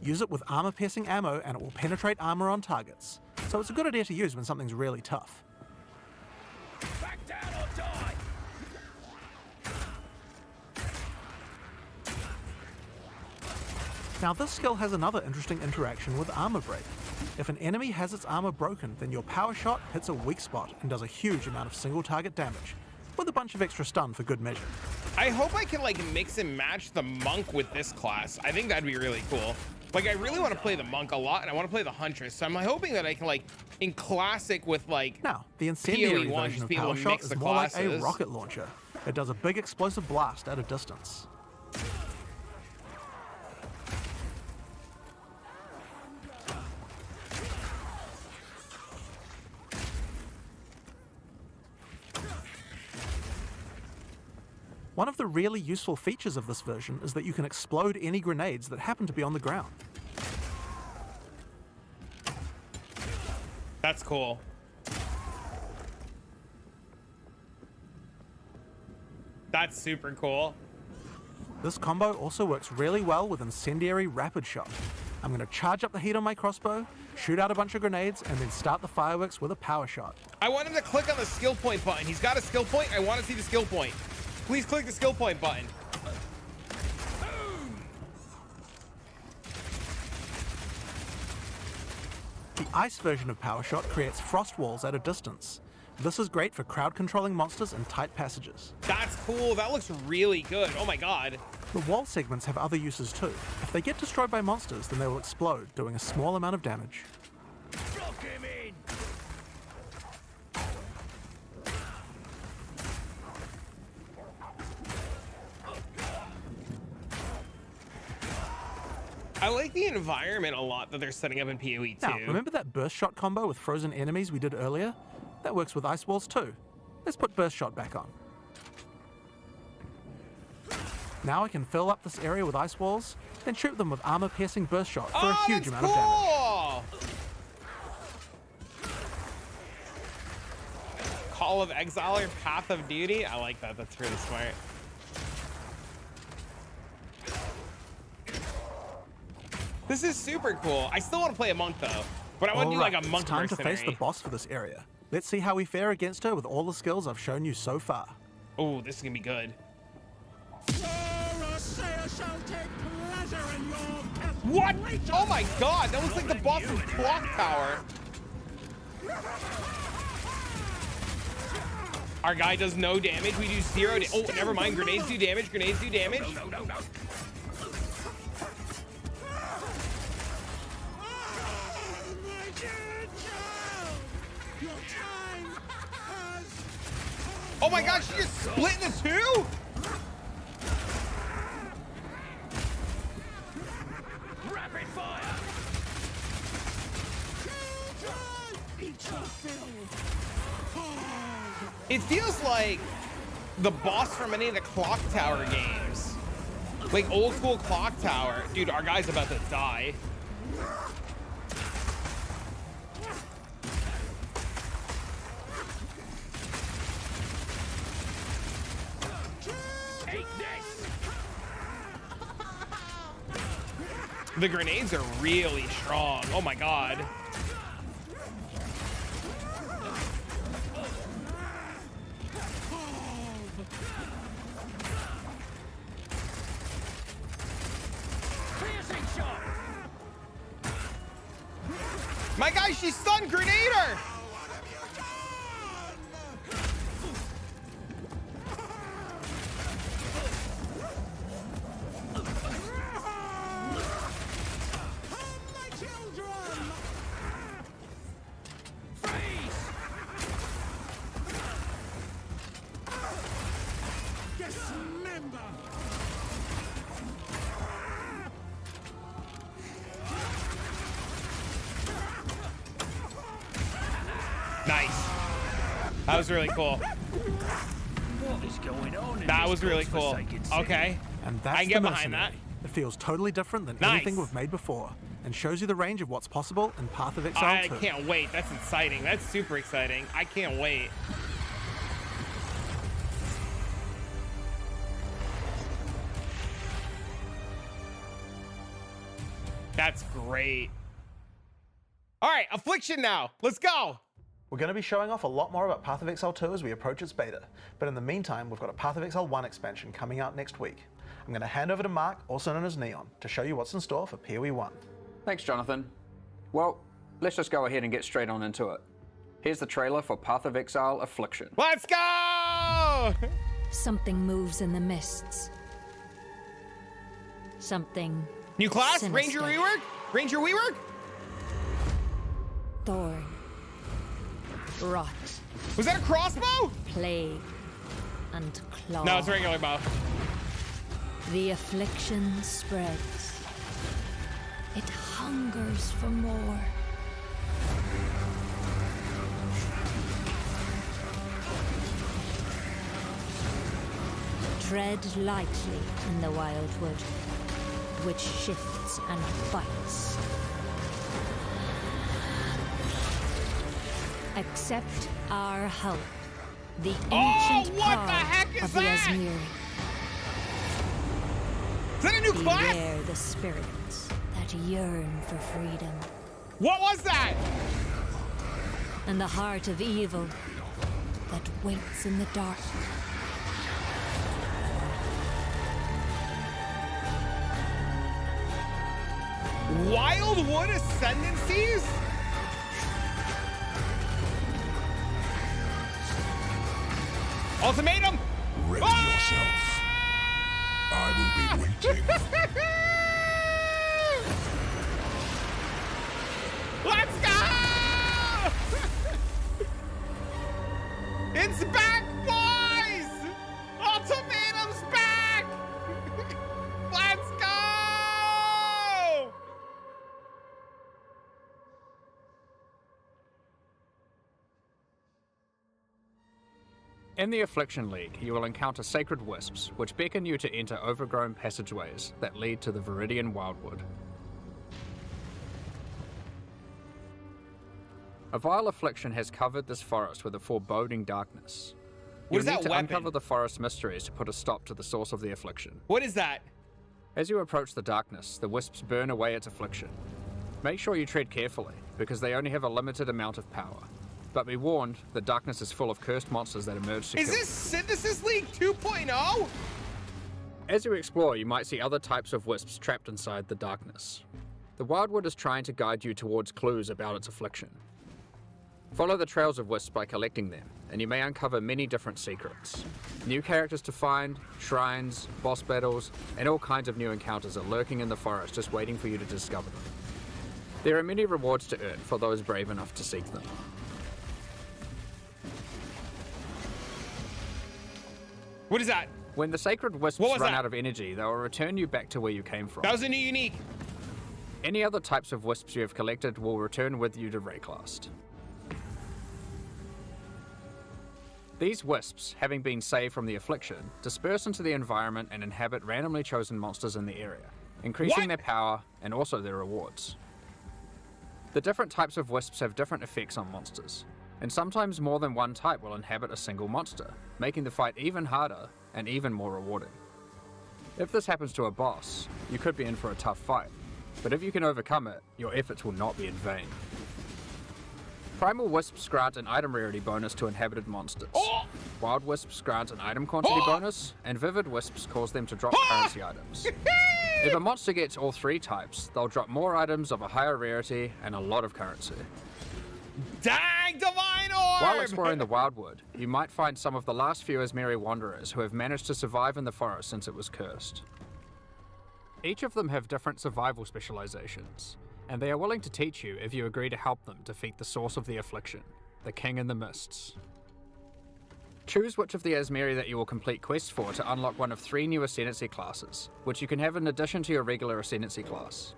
E: Use it with armor-piercing ammo and it will penetrate armor on targets. So it's a good idea to use when something's really tough.
F: Back down or die!
E: Now this skill has another interesting interaction with armor break. If an enemy has its armor broken, then your power shot hits a weak spot and does a huge amount of single target damage, with a bunch of extra stun for good measure.
A: I hope I can like mix and match the monk with this class. I think that'd be really cool. Like I really want to play the monk a lot and I want to play the huntress. So I'm hoping that I can like in classic with like
E: Now, the incendiary
A: PoE1
E: version
A: just
E: of
A: be able
E: Power
A: to
E: Shot
A: mix
E: is
A: the
E: more like a
A: classes.
E: rocket launcher. It does a big explosive blast at a distance. One of the really useful features of this version is that you can explode any grenades that happen to be on the ground.
A: That's cool. That's super cool.
E: This combo also works really well with Incendiary Rapid Shot. I'm going to charge up the heat on my crossbow, shoot out a bunch of grenades, and then start the fireworks with a power shot.
A: I want him to click on the skill point button. He's got a skill point. I want to see the skill point. Please click the skill point button.
E: The ice version of Power Shot creates frost walls at a distance. This is great for crowd controlling monsters in tight passages.
A: That's cool. That looks really good. Oh my god.
E: The wall segments have other uses too. If they get destroyed by monsters, then they will explode, doing a small amount of damage.
F: Block him in!
A: I like the environment a lot that they're setting up in PoE 2.
E: Now, remember that burst shot combo with frozen enemies we did earlier? That works with ice walls too. Let's put burst shot back on. Now I can fill up this area with ice walls, then shoot them with armor-piercing burst shot for a huge amount of damage.
A: Call of Exile or Path of Duty? I like that. That's really smart. This is super cool. I still want to play a monk though, but I want to do like a monk
E: It's time to
A: mercenary.
E: face the boss for this area. Let's see how we fare against her with all the skills I've shown you so far.
A: Oh, this is gonna be good. What? Oh my god, that looks like the boss from Clock Tower. Our guy does no damage. We do 0 damage. Oh, never mind. Grenades do damage. Grenades do damage.
F: No.
A: Oh my god, she just split into two?
F: Rapid fire!
A: It feels like the boss from any of the Clock Tower games. Like old school Clock Tower. Dude, our guy's about to die. The grenades are really strong. Oh my god.
F: Piercing shot!
A: My guy, she's stunned. Grenade her! Nice. That was really cool.
F: What is going on in
A: That
F: this
A: was really cool.
F: godforsaken city?
A: Okay.
E: And that's
A: I can get
E: the
A: behind that.
E: mercenary. It feels totally different than
A: Nice.
E: anything we've made before. and shows you the range of what's possible in Path of Exile
A: I
E: 2.
A: can't wait. That's exciting. That's super exciting. I can't wait. That's great. All right, Affliction now. Let's go.
E: We're going to be showing off a lot more about Path of Exile 2 as we approach its beta, but in the meantime, we've got a Path of Exile 1 expansion coming out next week. I'm going to hand over to Mark, also known as Neon, to show you what's in store for PoE 1.
G: Thanks, Jonathan. Well, let's just go ahead and get straight on into it. Here's the trailer for Path of Exile Affliction.
A: Let's go.
H: Something moves in the mists. Something.
A: New class?
H: sinister.
A: Ranger rework? Ranger rework?
H: Thorn. Rot.
A: Was that a crossbow?
H: Plague. And claw.
A: No, it's a regular bow.
H: The affliction spreads. It hungers for more. Tread lightly in the wildwood, which shifts and bites. Accept our help, the ancient
A: what
H: power
A: the heck is
H: of
A: that?
H: the Asmiri.
A: Is that a new class?
H: Beware the spirits that yearn for freedom,
A: What was that?
H: and the heart of evil that waits in the dark.
A: Wildwood Ascendancies? Ultimatum!
I: Ready yourself. I will be waiting.
A: Let's go! It's back, boys! Ultimatum's back! Let's go!
G: In the Affliction League, you will encounter sacred wisps, which beckon you to enter overgrown passageways that lead to the Viridian Wildwood. A vile affliction has covered this forest with a foreboding darkness.
A: What is
G: You'll
A: that
G: need to
A: weapon?
G: uncover the forest mysteries to put a stop to the source of the affliction.
A: What is that?
G: As you approach the darkness, the wisps burn away its affliction. Make sure you tread carefully, because they only have a limited amount of power. But be warned, the darkness is full of cursed monsters that emerge to
A: Is
G: kill.
A: this Synthesis League 2.0?
G: As you explore, you might see other types of wisps trapped inside the darkness. The Wildwood is trying to guide you towards clues about its affliction. Follow the trails of wisps by collecting them, and you may uncover many different secrets. New characters to find, shrines, boss battles, and all kinds of new encounters are lurking in the forest just waiting for you to discover them. There are many rewards to earn for those brave enough to seek them.
A: What is that?
G: When the sacred wisps
A: What was
G: run
A: that?
G: out of energy, they will return you back to where you came from.
A: That was a new unique.
G: Any other types of wisps you have collected will return with you to Rayclast. These wisps, having been saved from the affliction, disperse into the environment and inhabit randomly chosen monsters in the area, increasing
A: What?
G: their power and also their rewards. The different types of wisps have different effects on monsters, and sometimes more than one type will inhabit a single monster, making the fight even harder and even more rewarding. If this happens to a boss, you could be in for a tough fight, but if you can overcome it, your efforts will not be in vain. Primal Wisps grant an item rarity bonus to inhabited monsters.
A: Oh!
G: Wild Wisps grant an item quantity
A: Oh!
G: bonus, and Vivid Wisps cause them to drop currency items. If a monster gets all three types, they'll drop more items of a higher rarity and a lot of currency.
A: Dang, Divine Orb!
G: While exploring the Wildwood, you might find some of the last few Asmiri wanderers who have managed to survive in the forest since it was cursed. Each of them have different survival specializations, and they are willing to teach you if you agree to help them defeat the source of the affliction, the King in the Mists. Choose which of the Asmiri that you will complete quests for to unlock one of 3 new Ascendancy classes, which you can have in addition to your regular Ascendancy class.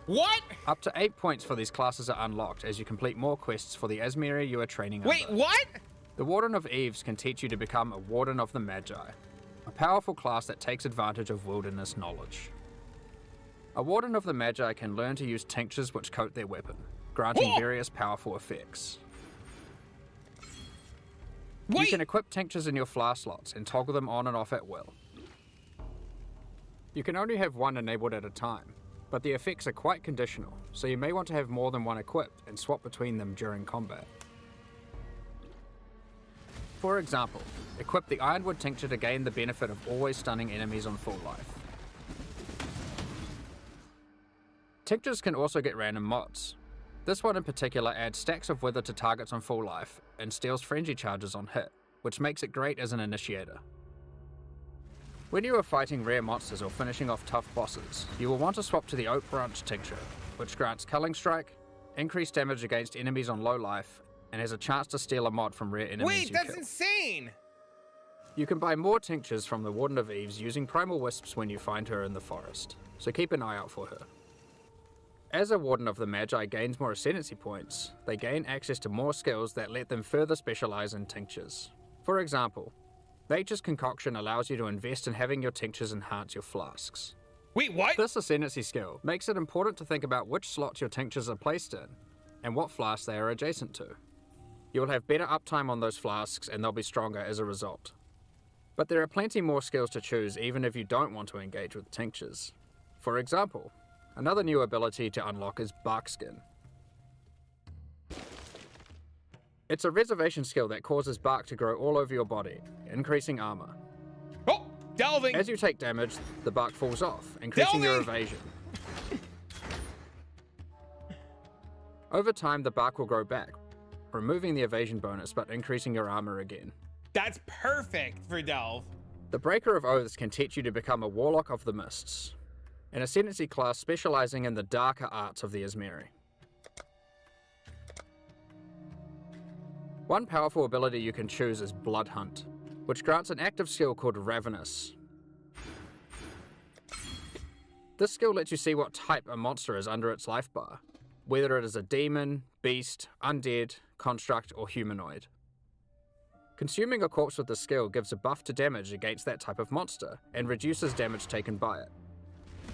A: What?
G: Up to 8 points for these classes are unlocked as you complete more quests for the Asmiri you are training
A: Wait,
G: under.
A: what?
G: The Warden of Eves can teach you to become a Warden of the Magi, a powerful class that takes advantage of wilderness knowledge. A Warden of the Magi can learn to use tinctures which coat their weapon, granting
A: Whoa!
G: various powerful effects.
A: Wait!
G: You can equip tinctures in your flask slots and toggle them on and off at will. You can only have one enabled at a time, but the effects are quite conditional, so you may want to have more than one equipped and swap between them during combat. For example, equip the Ironwood Tincture to gain the benefit of always stunning enemies on full life. Tinctures can also get random mods. This one in particular adds stacks of wither to targets on full life and steals frenzy charges on hit, which makes it great as an initiator. When you are fighting rare monsters or finishing off tough bosses, you will want to swap to the Oak Branch Tincture, which grants Culling Strike, increased damage against enemies on low life, and has a chance to steal a mod from rare enemies
A: Wait,
G: you
A: that's
G: kill.
A: insane!
G: You can buy more tinctures from the Warden of Eves using Primal Wisps when you find her in the forest, so keep an eye out for her. As a Warden of the Magi gains more Ascendancy points, they gain access to more skills that let them further specialize in tinctures. For example, Nature's Concoction allows you to invest in having your tinctures enhance your flasks.
A: Wait, what?
G: This Ascendancy skill makes it important to think about which slots your tinctures are placed in, and what flasks they are adjacent to. You will have better uptime on those flasks and they'll be stronger as a result. But there are plenty more skills to choose even if you don't want to engage with tinctures. For example, another new ability to unlock is Barkskin. It's a reservation skill that causes bark to grow all over your body, increasing armor.
A: Oh, delving!
G: As you take damage, the bark falls off, increasing your
A: Delving!
G: evasion. Over time, the bark will grow back, removing the evasion bonus but increasing your armor again.
A: That's perfect for Delve.
G: The Breaker of Oaths can teach you to become a Warlock of the Mists, an Ascendancy class specializing in the darker arts of the Ismeri. One powerful ability you can choose is Blood Hunt, which grants an active skill called Ravenous. This skill lets you see what type a monster is under its life bar, whether it is a demon, beast, undead, construct, or humanoid. Consuming a corpse with this skill gives a buff to damage against that type of monster, and reduces damage taken by it.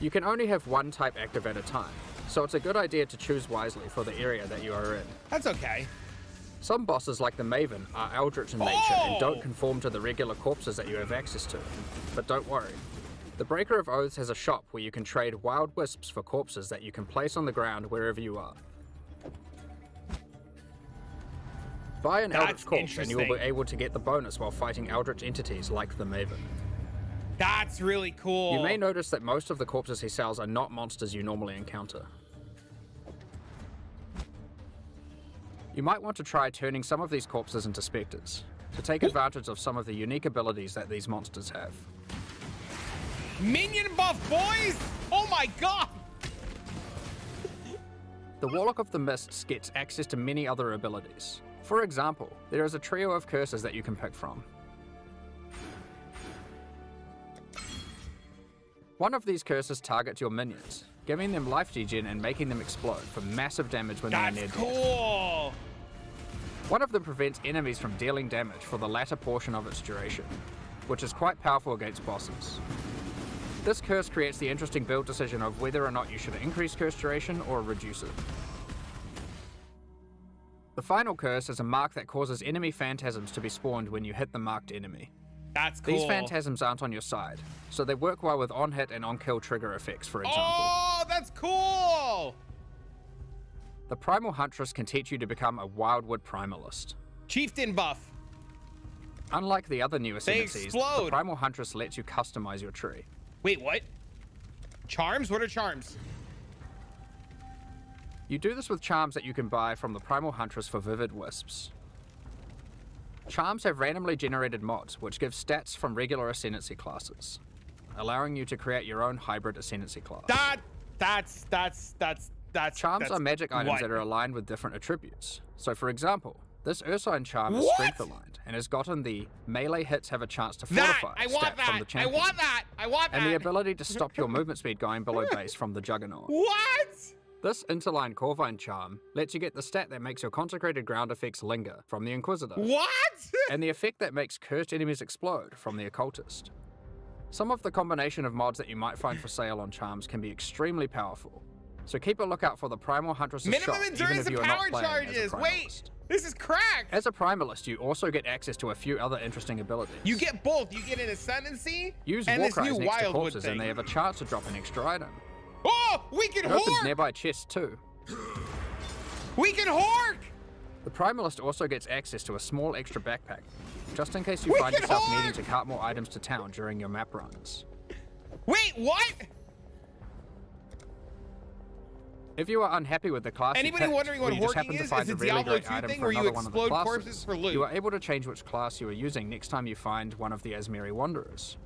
G: You can only have one type active at a time, so it's a good idea to choose wisely for the area that you are in.
A: That's okay.
G: Some bosses like the Maven are eldritch in nature and don't conform to the regular corpses that you have access to, but don't worry. The Breaker of Oaths has a shop where you can trade wild wisps for corpses that you can place on the ground wherever you are. Buy an Eldritch corpse and you will be able to get the bonus while fighting Eldritch entities like the Maven.
A: That's really cool.
G: You may notice that most of the corpses he sells are not monsters you normally encounter. You might want to try turning some of these corpses into specters, to take advantage of some of the unique abilities that these monsters have.
A: Minion buff, boys! Oh my god!
G: The Warlock of the Mists gets access to many other abilities. For example, there is a trio of curses that you can pick from. One of these curses targets your minions, giving them life degen and making them explode for massive damage when they are near
A: That's
G: death.
A: cool!
G: One of them prevents enemies from dealing damage for the latter portion of its duration, which is quite powerful against bosses. This curse creates the interesting build decision of whether or not you should increase curse duration or reduce it. The final curse is a mark that causes enemy phantasms to be spawned when you hit the marked enemy.
A: That's cool.
G: These phantasms aren't on your side, so they work well with on-hit and on-kill trigger effects, for example.
A: Oh, that's cool!
G: The Primal Huntress can teach you to become a Wildwood Primalist.
A: Chieftain buff.
G: Unlike the other new
A: They
G: ascendancies,
A: explode.
G: the Primal Huntress lets you customize your tree.
A: Wait, what? Charms? What are charms?
G: You do this with charms that you can buy from the Primal Huntress for Vivid Wisps. Charms have randomly generated mods, which give stats from regular Ascendancy classes, allowing you to create your own hybrid Ascendancy class.
A: That's
G: Charms
A: that's
G: are magic items
A: what?
G: that are aligned with different attributes. So for example, this Ursine charm is
A: What?
G: strength aligned, and has gotten the melee hits have a chance to
A: That!
G: fortify
A: I
G: stat
A: want
G: from
A: that!
G: the
A: I
G: champion.
A: want that! I want that!
G: And the ability to stop your movement speed going below base from the Juggernaut.
A: What?
G: This Interline Corvine charm lets you get the stat that makes your consecrated ground effects linger from the Inquisitor.
A: What?
G: And the effect that makes cursed enemies explode from the Occultist. Some of the combination of mods that you might find for sale on Charms can be extremely powerful, so keep a lookout for the Primal Huntress's shop,
A: Minimum
G: even
A: endurance
G: if you
A: and
G: are
A: power
G: not playing
A: charges.
G: as a Primalist.
A: Wait, this is cracked.
G: As a Primalist, you also get access to a few other interesting abilities.
A: You get both. You get an Ascendancy
G: Use
A: and
G: War
A: this
G: Cries
A: new
G: next to
A: Wildwood
G: corpses,
A: thing.
G: and they have a chance to drop an extra item.
A: Oh, we can
G: It opens
A: hork.
G: nearby chests too.
A: We can hork.
G: The Primalist also gets access to a small extra backpack, just in case you
A: We
G: find
A: can
G: yourself
A: hork!
G: needing to cart more items to town during your map runs.
A: Wait, what?
G: If you are unhappy with the class you
A: Anybody
G: picked,
A: wondering what
G: or you just
A: horking
G: happen to
A: is?
G: find
A: It's
G: a
A: a
G: really
A: Diablo
G: great
A: 2
G: item
A: thing
G: for
A: where you
G: another one of the
A: explode
G: classes,
A: corpses for loot.
G: you are able to change which class you are using next time you find one of the Asmeri Wanderers.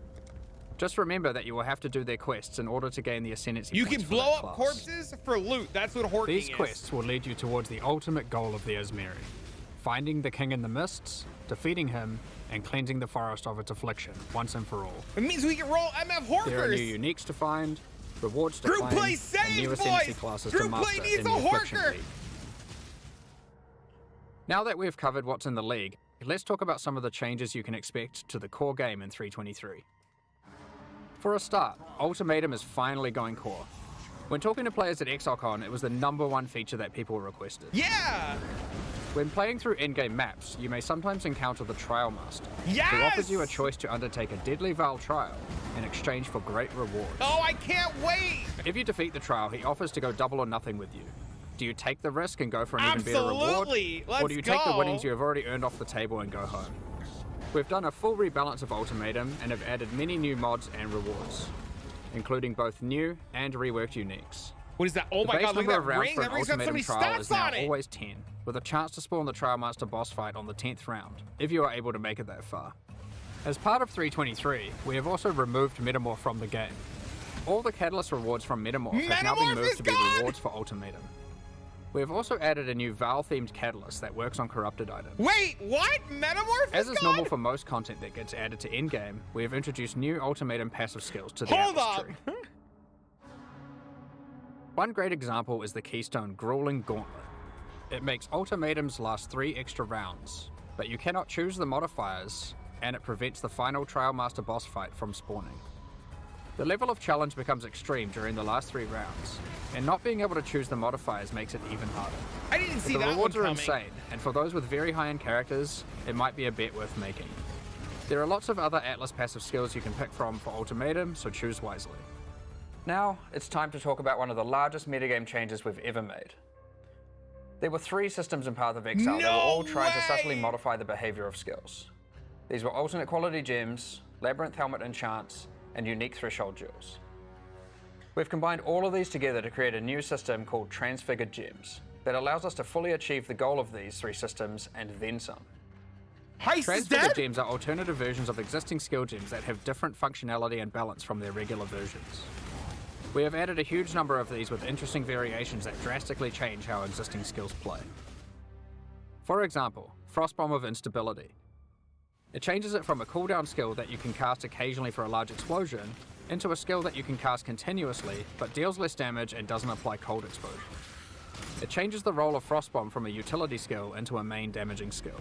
G: Just remember that you will have to do their quests in order to gain the Ascendancy
A: You
G: points
A: can
G: for
A: blow
G: that
A: up
G: class.
A: corpses for loot. That's what horking
G: These
A: is.
G: quests will lead you towards the ultimate goal of the Asmeri: finding the King in the Mists, defeating him, and cleansing the forest of its affliction once and for all.
A: It means we can roll MF horkers.
G: There are new uniques to find, rewards to
A: Group
G: claim,
A: play
G: and new
A: saves,
G: Ascendancy
A: boys!
G: classes
A: Group
G: to
A: play
G: master
A: needs
G: in
A: a
G: the Affliction
A: horker!
G: League. Now that we've covered what's in the league, let's talk about some of the changes you can expect to the core game in 3.23. For a start, Ultimatum is finally going core. When talking to players at ExileCon, it was the #1 feature that people requested.
A: Yeah!
G: When playing through in-game maps, you may sometimes encounter the Trial Master,
A: Yes!
G: who offers you a choice to undertake a deadly Val trial in exchange for great rewards.
A: Oh, I can't wait!
G: If you defeat the trial, he offers to go double or nothing with you. Do you take the risk and go for an even better reward?
A: Absolutely! Let's
G: or do you take the
A: go.
G: winnings you have already earned off the table and go home? We've done a full rebalance of Ultimatum and have added many new mods and rewards, including both new and reworked uniques.
A: What is that? Oh
G: The
A: my
G: base
A: god, look
G: number
A: at
G: of
A: that
G: rounds
A: ring!
G: for
A: That
G: an
A: ring's got so many
G: Ultimatum trial is
A: stats
G: now
A: on it!
G: always 10, with a chance to spawn the Trial Master boss fight on the 10th round, if you are able to make it that far. As part of 3.23, we have also removed Metamorph from the game. All the Catalyst rewards from Metamorph have now been
A: Metamorph
G: moved
A: is
G: to be
A: gone!
G: rewards for Ultimatum. We have also added a new Val-themed Catalyst that works on corrupted items.
A: Wait, what? Metamorph
G: As
A: is
G: is
A: gone?
G: normal for most content that gets added to endgame, we have introduced new Ultimatum passive skills to the
A: Hold
G: Atlas
A: up!
G: tree. One great example is the Keystone Grueling Gauntlet. It makes Ultimatums last 3 extra rounds, but you cannot choose the modifiers, and it prevents the final Trial Master boss fight from spawning. The level of challenge becomes extreme during the last 3 rounds, and not being able to choose the modifiers makes it even harder.
A: I didn't see
G: The
A: that one
G: rewards are
A: coming.
G: insane, and for those with very high-end characters, it might be a bet worth making. There are lots of other Atlas passive skills you can pick from for Ultimatum, so choose wisely. Now, it's time to talk about one of the largest metagame changes we've ever made. There were 3 systems in Path of Exile that were all trying to subtly
A: way!
G: modify the behavior of skills. These were alternate quality gems, Labyrinth Helmet enchants, and unique threshold jewels. We've combined all of these together to create a new system called Transfigured Gems that allows us to fully achieve the goal of these 3 systems and then some.
A: Heist is
G: Transfigured
A: dead?
G: gems are alternative versions of existing skill gems that have different functionality and balance from their regular versions. We have added a huge number of these with interesting variations that drastically change how existing skills play. For example, Frostbomb of Instability. It changes it from a cooldown skill that you can cast occasionally for a large explosion into a skill that you can cast continuously but deals less damage and doesn't apply cold exposure. It changes the role of Frostbomb from a utility skill into a main damaging skill.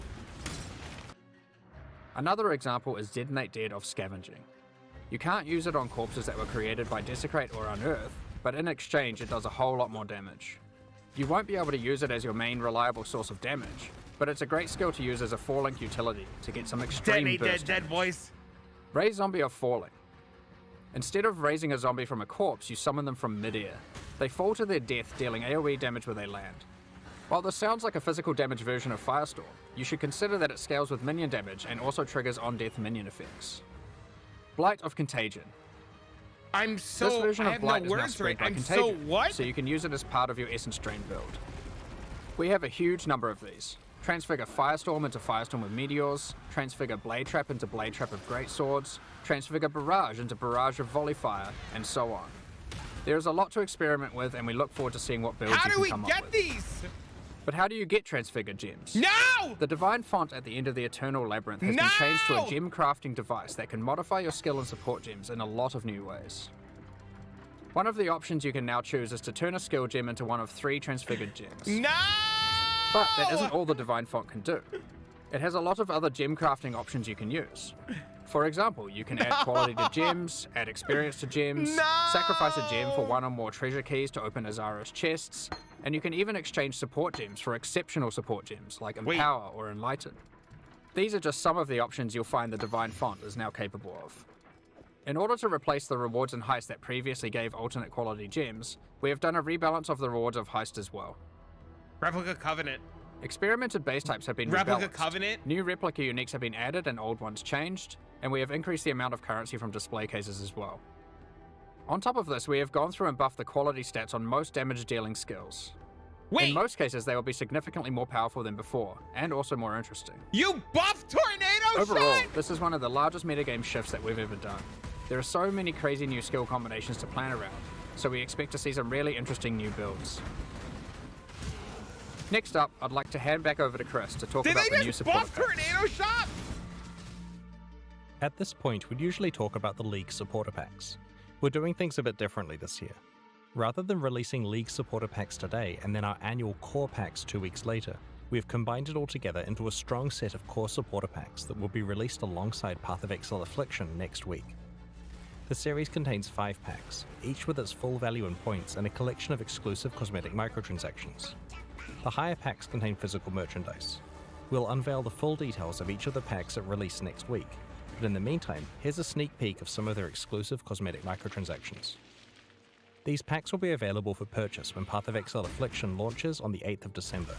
G: Another example is Detonate Dead of Scavenging. You can't use it on corpses that were created by Desecrate or Unearth, but in exchange it does a whole lot more damage. You won't be able to use it as your main reliable source of damage, but it's a great skill to use as a 4-link utility to get some extreme
A: Detonate
G: burst
A: dead,
G: damage.
A: boys.
G: Raise Zombie of Falling. Instead of raising a zombie from a corpse, you summon them from midair. They fall to their death, dealing AoE damage where they land. While this sounds like a physical damage version of Firestorm, you should consider that it scales with minion damage and also triggers on-death minion effects. Blight of Contagion.
A: I'm so.
G: This version
A: I
G: of
A: have
G: Blight
A: no
G: is now
A: words for it.
G: spread by
A: I'm
G: Contagion,
A: so what?
G: so you can use it as part of your Essence Drain build. We have a huge number of these. Transfigure Firestorm into Firestorm of Meteors, Transfigure Blade Trap into Blade Trap of Greatswords, Transfigure Barrage into Barrage of Volley Fire, and so on. There is a lot to experiment with, and we look forward to seeing what builds
A: How
G: you
A: do
G: can
A: we
G: come up
A: get
G: with.
A: these?
G: But how do you get Transfigured Gems?
A: No!
G: The Divine Font at the end of the Eternal Labyrinth has been changed to
A: No!
G: a gem crafting device that can modify your skill and support gems in a lot of new ways. One of the options you can now choose is to turn a skill gem into one of 3 Transfigured Gems.
A: No!
G: But that isn't all the Divine Font can do. It has a lot of other gem crafting options you can use. For example, you can add quality to gems, add experience to gems, sacrifice a gem for one or more treasure keys to open Azara's chests, and you can even exchange support gems for exceptional support gems like Empower or Enlighten. These are just some of the options you'll find the Divine Font is now capable of. In order to replace the rewards in Heist that previously gave alternate quality gems, we have done a rebalance of the rewards of Heist as well.
A: Replica Covenant.
G: Experimented base types have been
A: Replica
G: rebalanced.
A: Covenant.
G: New replica uniques have been added and old ones changed, and we have increased the amount of currency from display cases as well. On top of this, we have gone through and buffed the quality stats on most damage dealing skills. In most cases, they will be significantly more powerful than before, and also more interesting.
A: You buffed Tornado
G: Overall,
A: Shot?
G: this is one of the largest metagame shifts that we've ever done. There are so many crazy new skill combinations to plan around, so we expect to see some really interesting new builds. Next up, I'd like to hand back over to Chris to talk about the new support
A: buff Tornado Shot?
D: At this point, we'd usually talk about the League supporter packs. We're doing things a bit differently this year. Rather than releasing League supporter packs today and then our annual core packs 2 weeks later, we have combined it all together into a strong set of core supporter packs that will be released alongside Path of Exile Affliction next week. The series contains 5 packs, each with its full value in points and a collection of exclusive cosmetic microtransactions. The higher packs contain physical merchandise. We'll unveil the full details of each of the packs at release next week, but in the meantime, here's a sneak peek of some of their exclusive cosmetic microtransactions. These packs will be available for purchase when Path of Exile Affliction launches on the 8th of December.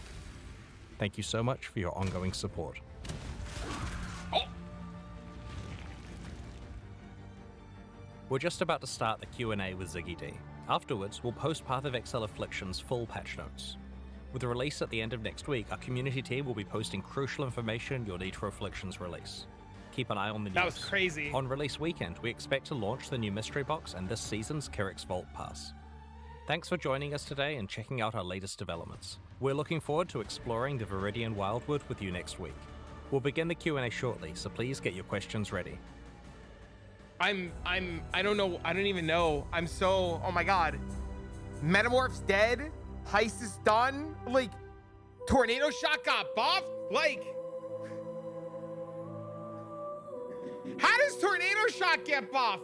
D: Thank you so much for your ongoing support. We're just about to start the Q&A with Ziggy D. Afterwards, we'll post Path of Exile Affliction's full patch notes. With the release at the end of next week, our community team will be posting crucial information you'll need for Affliction's release. Keep an eye on the news.
A: That was crazy.
D: On release weekend, we expect to launch the new mystery box and this season's Kyrix Vault Pass. Thanks for joining us today and checking out our latest developments. We're looking forward to exploring the Viridian Wildwood with you next week. We'll begin the Q&A shortly, so please get your questions ready.
A: I don't know. I don't even know. I'm so, oh my God. Metamorph's dead. Heist is done. Like, Tornado Shot got buffed. Like, how does Tornado Shot get buffed?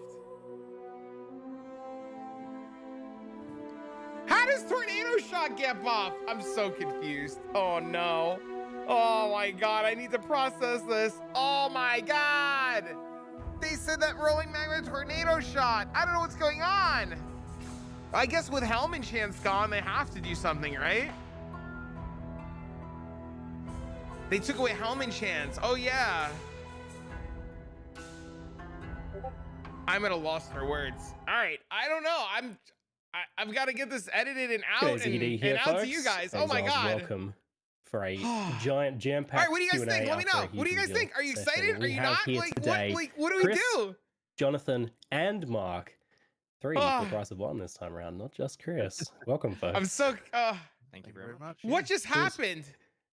A: How does Tornado Shot get buffed? I'm so confused. Oh no. Oh my God, I need to process this. Oh my God. They said that Rolling Magma Tornado Shot. I don't know what's going on. I guess with Helm Enchant's gone, they have to do something, right? They took away Helm Enchants. Oh yeah. I'm at a loss for words. All right, I don't know. I've got to get this edited and out and out to you guys. Oh my God.
J: Welcome for a giant jam-packed.
A: All right, what do you guys think? Let me know. What do you guys think? Are you excited? Are you not? Like, what do we
J: Chris,
A: do?
J: Jonathan and Mark. 3 for the price of 1 this time around, not just Chris. Welcome, folks.
A: I'm so.
C: Thank you very much.
A: What just happened?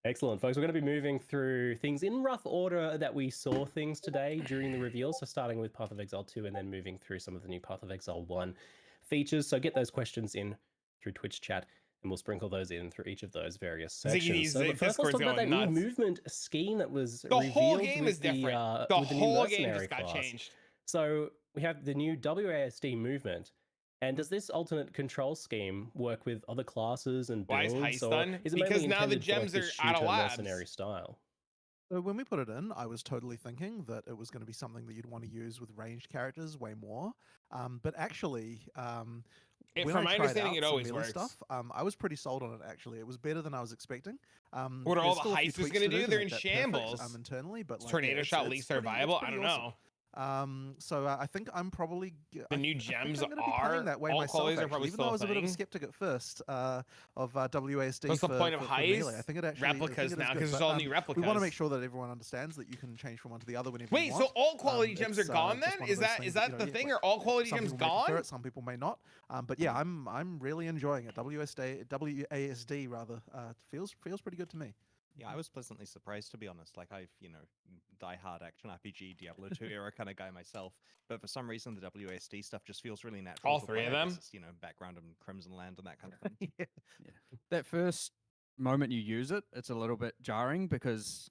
J: Excellent, folks. We're going to be moving through things in rough order that we saw things today during the reveal. So starting with Path of Exile 2 and then moving through some of the new Path of Exile 1 features. So get those questions in through Twitch chat and we'll sprinkle those in through each of those various sections. So first, let's talk about that new movement scheme that was revealed.
A: The whole game is different. The whole game just got changed.
J: So we have the new WASD movement. And does this alternate control scheme work with other classes and builds?
A: Why is Heist done? Because now the gems are out of labs.
J: Mercenary style.
E: So when we put it in, I was totally thinking that it was going to be something that you'd want to use with ranged characters way more. But actually,
A: from my understanding, it always works.
E: Stuff, I was pretty sold on it. Actually, it was better than I was expecting.
A: What are all the Heisters going to do? They're in shambles.
E: Internally, but like,
A: Tornado Shot leaks are viable. I don't know.
E: So I think I'm probably
A: the new gems
E: are that way
A: all
E: myself.
A: Qualities are probably
E: even though I was a bit of a skeptic at first of WASD.
A: What's the point of
E: Heist? I think it actually
A: replicas now because there's all new replicas.
E: We want to make sure that everyone understands that you can change from one to the other whenever you want.
A: Wait, so all quality gems are gone then? Is that the thing? Are all quality gems gone?
E: Some people may not. But yeah, I'm really enjoying it. WASD rather feels pretty good to me.
C: Yeah, I was pleasantly surprised, to be honest. Like, I've, die-hard action RPG, Diablo 2 era kind of guy myself. But for some reason, the WASD stuff just feels really natural.
A: All three of them?
C: It's, background of Crimson Land and that kind of thing.
K: Yeah. That first moment you use it, it's a little bit jarring because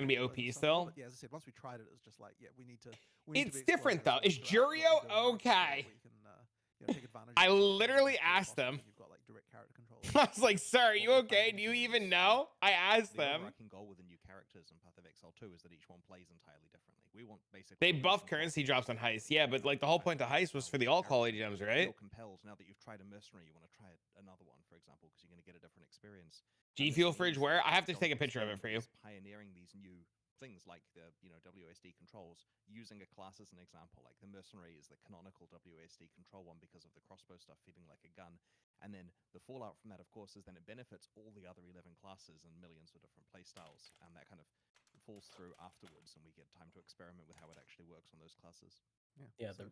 A: gonna be OP still.
E: But yeah, as I said, once we tried it, it was just like, yeah, we need to.
A: It's different though. Is Jurio okay? I literally asked him.
E: direct character control.
A: I was like, sir, are you okay? Do you even know? I asked
C: The
A: them.
C: overarching goal with the new characters in Path of Exile 2 is that each one plays entirely differently. We want basically
A: They buff currency drops on heist. Yeah, but like the whole point of heist was for the all quality gems, right?
C: You're compelled now that you've tried a mercenary, you want to try another one, for example, because you're going to get a different experience.
A: G Fuel fridge where? I have to take a picture of it for you.
C: Pioneering these new things like the WSD controls, using a class as an example. Like the mercenary is the canonical WSD control one because of the crossbow stuff feeling like a gun. And then the fallout from that, of course, is then it benefits all the other 11 classes and millions of different playstyles, and that kind of falls through afterwards, and we get time to experiment with how it actually works on those classes.
J: Yeah,
C: so,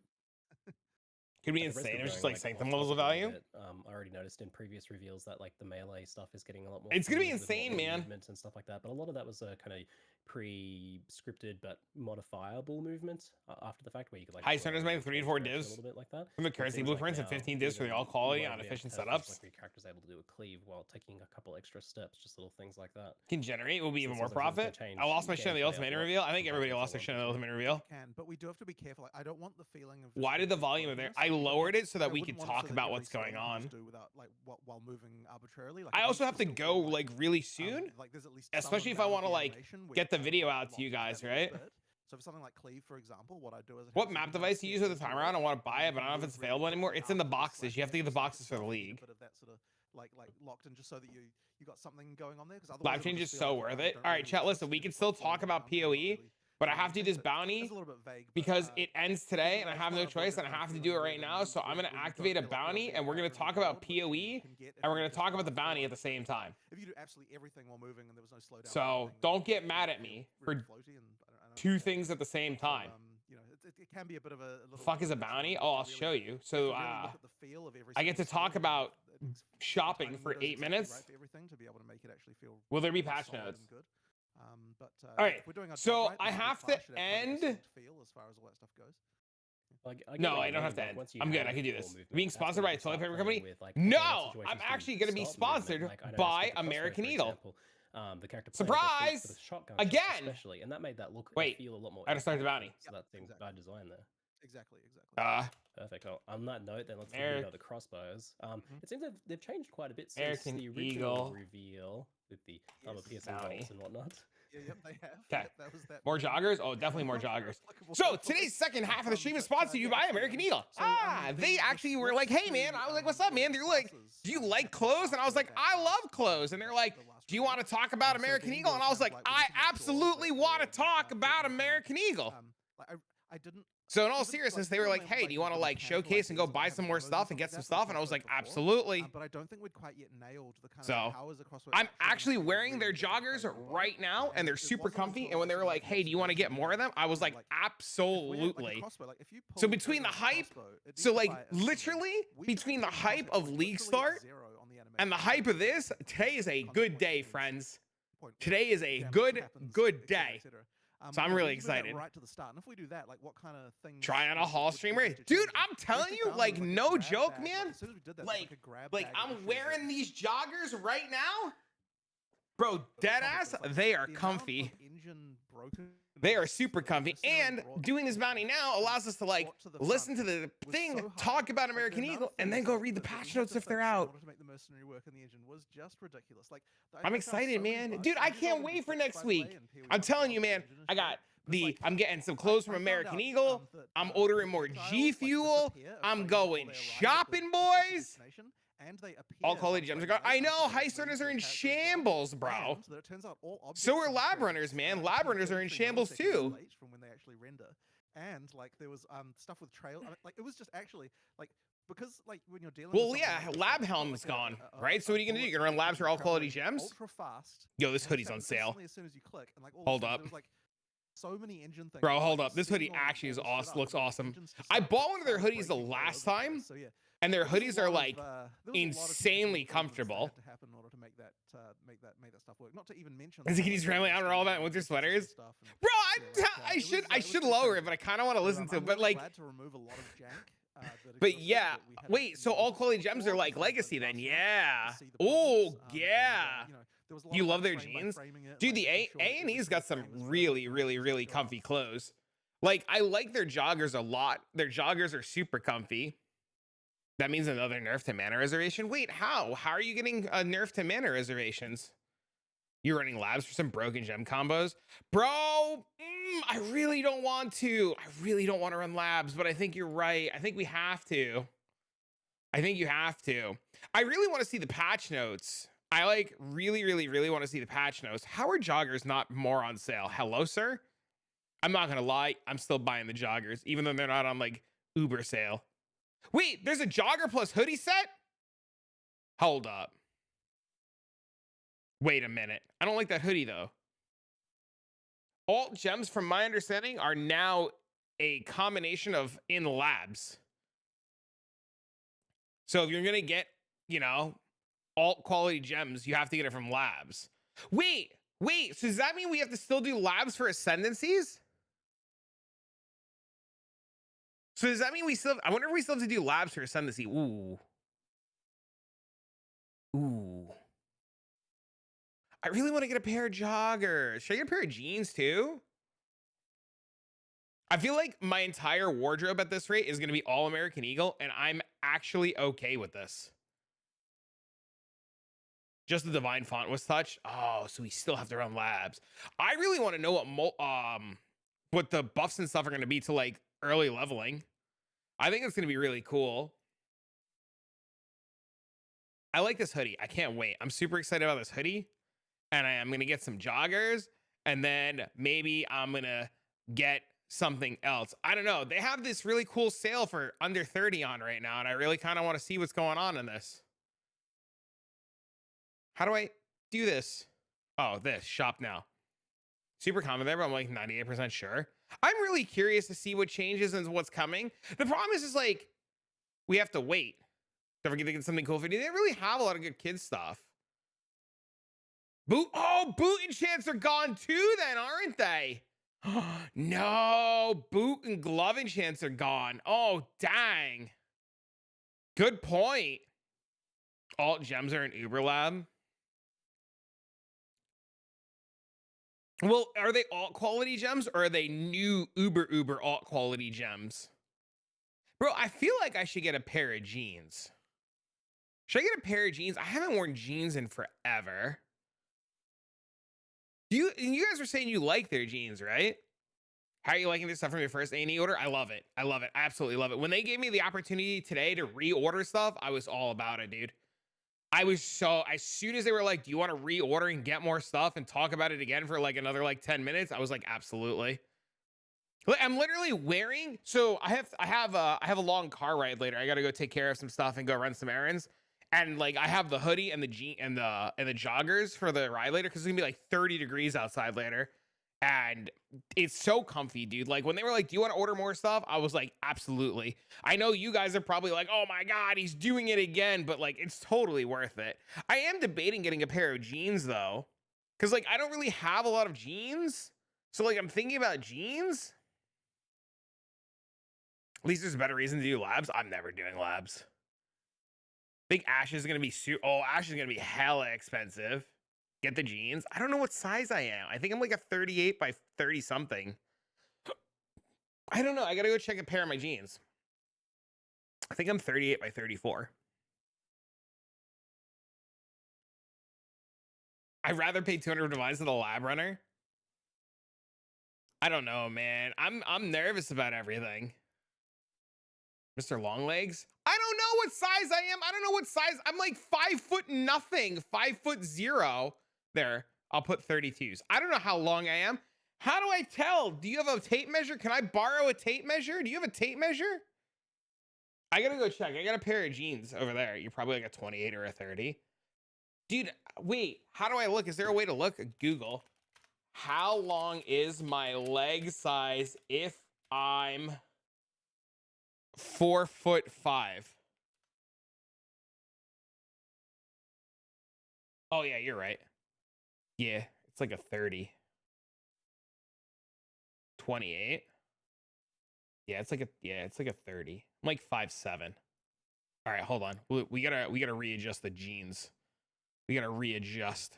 A: Could be
J: the risk of
A: insane. It's just
J: going,
A: like
J: like,
A: sanctum
J: off
A: levels of
J: topic a
A: value.
J: little bit, I already noticed in previous reveals that like the melee stuff is getting a lot more.
A: It's gonna be
J: fluid with a lot
A: insane,
J: more
A: man.
J: movement and stuff like that. But a lot of that was a kind of pre-scripted but modifiable movement after the fact, where you could like
A: Heist hunters make 3 to 4
J: a
A: divs
J: little bit like that.
A: from the
J: But
A: currency
J: things like
A: blueprints and
J: now,
A: 15
J: you're
A: divs for the
J: gonna-
A: all quality
J: you
A: on
J: won't be able
A: efficient
J: to have things
A: setups.
J: Like your character's able to do a cleave while taking a couple extra steps, just little things like that.
A: Can generate will be even
J: So
A: more
J: it's gonna
A: profit.
J: change
A: I lost my shit on the
J: gameplay
A: ultimate
J: a lot
A: reveal. I think
J: from
A: everybody
J: Path of
A: lost their
J: Exile
A: shit on the
J: 1.
A: ultimate reveal.
E: Can, but we do have to be careful. Like, I don't want the feeling of.
A: Why did the volume of there? I lowered it so that we could
E: wouldn't want it
A: talk
E: so that
A: about
E: every
A: what's going
E: second you
A: on.
E: just do without, like, while moving arbitrarily. Like,
A: I
E: it
A: also
E: needs
A: have to
E: still
A: go
E: feel
A: like really soon,
E: like there's at least some
A: especially if I
E: amount
A: want to
E: of
A: like
E: animation where
A: get the
E: you
A: video
E: can
A: out to you
E: lock
A: guys,
E: that little
A: right?
E: bit. So for something like Cleave, for example, what I do is it
A: What
E: has
A: map
E: some
A: device do you use with the
E: sketches
A: timer on? I want to
E: where
A: buy
E: you
A: it, but I
E: can
A: don't know if
E: move
A: it's
E: really
A: available
E: quickly
A: anymore. It's in the
E: afterwards,
A: boxes.
E: like,
A: You have to get the
E: just so
A: boxes for the
E: it's
A: league.
E: a bit of that sort of like locked in, just so that you got something going on there. Because
A: Live change is so worth it. All right, chat, listen, we can still talk about PoE, but I have to do this bounty because it ends today and I have no choice and I have to do it right now. So I'm going to activate a bounty and we're going to talk about PoE and we're going to talk about the bounty at the same time.
E: If you do absolutely everything while moving and there was no slowdown.
A: So don't get mad at me for two things at the same time.
E: You know, it can be a bit of a.
A: The fuck is a bounty? Oh, I'll show you. So I get to talk about shopping for 8 minutes. Will there be patch notes? All right. So I have to end.
E: As far as all that stuff goes.
A: No, I don't have to end. I'm good. I can do this. Being sponsored by a toilet paper company? No, I'm actually going to be sponsored by American Eagle.
J: The character
A: Surprise!
J: with shotgun
A: Again!
J: especially, and that made that look
A: Wait,
J: feel a lot more.
A: I gotta start the bounty.
J: So that's by design there.
E: Exactly.
J: Perfect. Oh, on that note, then let's talk about the crossbows. It seems they've changed quite a bit since
A: American
J: the original
A: Eagle
J: reveal with the armor piercing bolts and whatnot.
E: Yep, they have.
A: Okay.
E: That was that.
A: More joggers? Oh, definitely more joggers. So today's second half of the stream is sponsored to you by American Eagle. They actually were like, hey man, I was like, what's up, man? They're like, do you like clothes? And I was like, I love clothes. And they're like, do you want to talk about American Eagle? And I was like, I absolutely want to talk about American Eagle.
E: I didn't.
A: So in all seriousness, they were like, hey, do you want to like showcase and go buy some more stuff and get some stuff? And I was like, absolutely.
E: But I don't think we'd quite yet nailed the kind
A: So
E: of powers across.
A: I'm actually wearing their joggers right now and they're super comfy. And when they were like, hey, do you want to get more of them? I was like, absolutely. So between the hype, so like literally between the hype of League Start and the hype of this, today is a good day, friends. Today is a good day. So I'm really excited.
E: Right to the start. And if we do that, like what kind of things?
A: Try on a Hall streamer, dude. I'm telling you, like no joke, man. Like I'm wearing these joggers right now, bro. Dead ass. They are comfy. They are super comfy. And doing this bounty now allows us to like listen to the thing, talk about American Eagle, and then go read the patch notes if they're out. I'm excited, man. Dude, I can't wait for next week. I'm telling you, man, I'm getting some clothes from American Eagle. I'm ordering more G Fuel. I'm going shopping, boys. All quality gems are gone. I know, heist runners are in shambles, bro. So are lab runners, man. Lab runners are in shambles too.
E: From when they actually render, and like there was stuff with trail. Like it was just actually like. Because like when you're dealing
A: well, yeah, lab helm's gone, right? So what are you gonna do? You're gonna run labs for all quality gems?
E: Ultra fast.
A: Yo, this hoodie's on sale.
E: As soon as you click, and like
A: hold up.
E: Like so many engine things.
A: Bro, hold up. This hoodie actually is awesome. Looks awesome. I bought one of their hoodies the last time, and their hoodies are like insanely comfortable.
E: To happen in order to make that stuff work. Not to even mention.
A: Is he's rambling on all that with their sweaters? Bro, I should lower it, but I kind of want to listen to it. But like.
E: To remove a lot of jank.
A: But yeah, wait, so all quality gems are like legacy then? Yeah. Oh, yeah. You love their jeans? Dude, the A&E's got some really comfy clothes. Like, I like their joggers a lot. Their joggers are super comfy. That means another nerf to mana reservation. Wait, how? How are you getting a nerf to mana reservations? You're running labs for some broken gem combos, bro. I really don't want to. I really don't want to run labs, but I think you're right. I think we have to. I think you have to. I really want to see the patch notes. I like really want to see the patch notes. How are joggers not more on sale? Hello, sir. I'm not gonna lie. I'm still buying the joggers, even though they're not on like Uber sale. Wait, there's a jogger plus hoodie set? Hold up. Wait a minute. I don't like that hoodie though. Alt gems, from my understanding, are now a combination of in labs. So if you're gonna get, you know, alt quality gems, you have to get it from labs. Wait, so does that mean we have to still do labs for ascendancies? So does that mean we still, I wonder if we still have to do labs for ascendancy. Ooh. I really want to get a pair of joggers. Should I get a pair of jeans too? I feel like my entire wardrobe at this rate is going to be all American Eagle, and I'm actually okay with this. Just the divine font was touched. Oh, so we still have to run labs. I really want to know what the buffs and stuff are going to be to like early leveling. I think it's going to be really cool. I like this hoodie. I can't wait. I'm super excited about this hoodie. And I am going to get some joggers. And then maybe I'm going to get something else. I don't know. They have this really cool sale for under 30 on right now. And I really kind of want to see what's going on in this. How do I do this? Oh, this. Shop now. Super common there, but I'm like 98% sure. I'm really curious to see what changes and what's coming. The problem is like, we have to wait. Don't forget to get something cool for you. They really have a lot of good kids stuff. Boot enchants are gone too then, aren't they? No, boot and glove enchants are gone. Oh, dang. Good point. Alt gems are an Uber lab. Well, are they alt quality gems or are they new Uber alt quality gems? Bro, I feel like I should get a pair of jeans. Should I get a pair of jeans? I haven't worn jeans in forever. You guys were saying you like their jeans, right? How are you liking this stuff from your first A&E order? I love it. I love it. I absolutely love it. When they gave me the opportunity today to reorder stuff, I was all about it, dude. I was so, as soon as they were like, do you want to reorder and get more stuff and talk about it again for like another like 10 minutes? I was like, absolutely. I'm literally wearing, so I have a long car ride later. I got to go take care of some stuff and go run some errands. And like I have the hoodie and the jean and the joggers for the ride later because it's gonna be like 30 degrees outside later. And it's so comfy, dude. Like when they were like, do you want to order more stuff? I was like, absolutely. I know you guys are probably like, oh my God, he's doing it again. But like, it's totally worth it. I am debating getting a pair of jeans though. Cause like, I don't really have a lot of jeans. So like, I'm thinking about jeans. At least there's a better reason to do labs. I'm never doing labs. Think Ash is going to be Ash is going to be hella expensive. Get the jeans. I don't know what size I am. I think I'm like a 38 by 30 something. I don't know. I got to go check a pair of my jeans. I think I'm 38 by 34. I'd rather pay 200 divines than a lab runner. I don't know, man. I'm nervous about everything. Mr. Longlegs. I don't know what size I am. I don't know what size. I'm like 5 foot nothing. 5'0". There. I'll put 32s. I don't know how long I am. How do I tell? Do you have a tape measure? Can I borrow a tape measure? Do you have a tape measure? I gotta go check. I got a pair of jeans over there. You're probably like a 28 or a 30. Dude, wait. How do I look? Is there a way to look? Google. How long is my leg size if I'm 4'5"? Oh yeah, you're right. Yeah, it's like a 30. 28. Yeah, it's like a 30. I'm like 5'7". All right, hold on. We gotta readjust the jeans. We gotta readjust.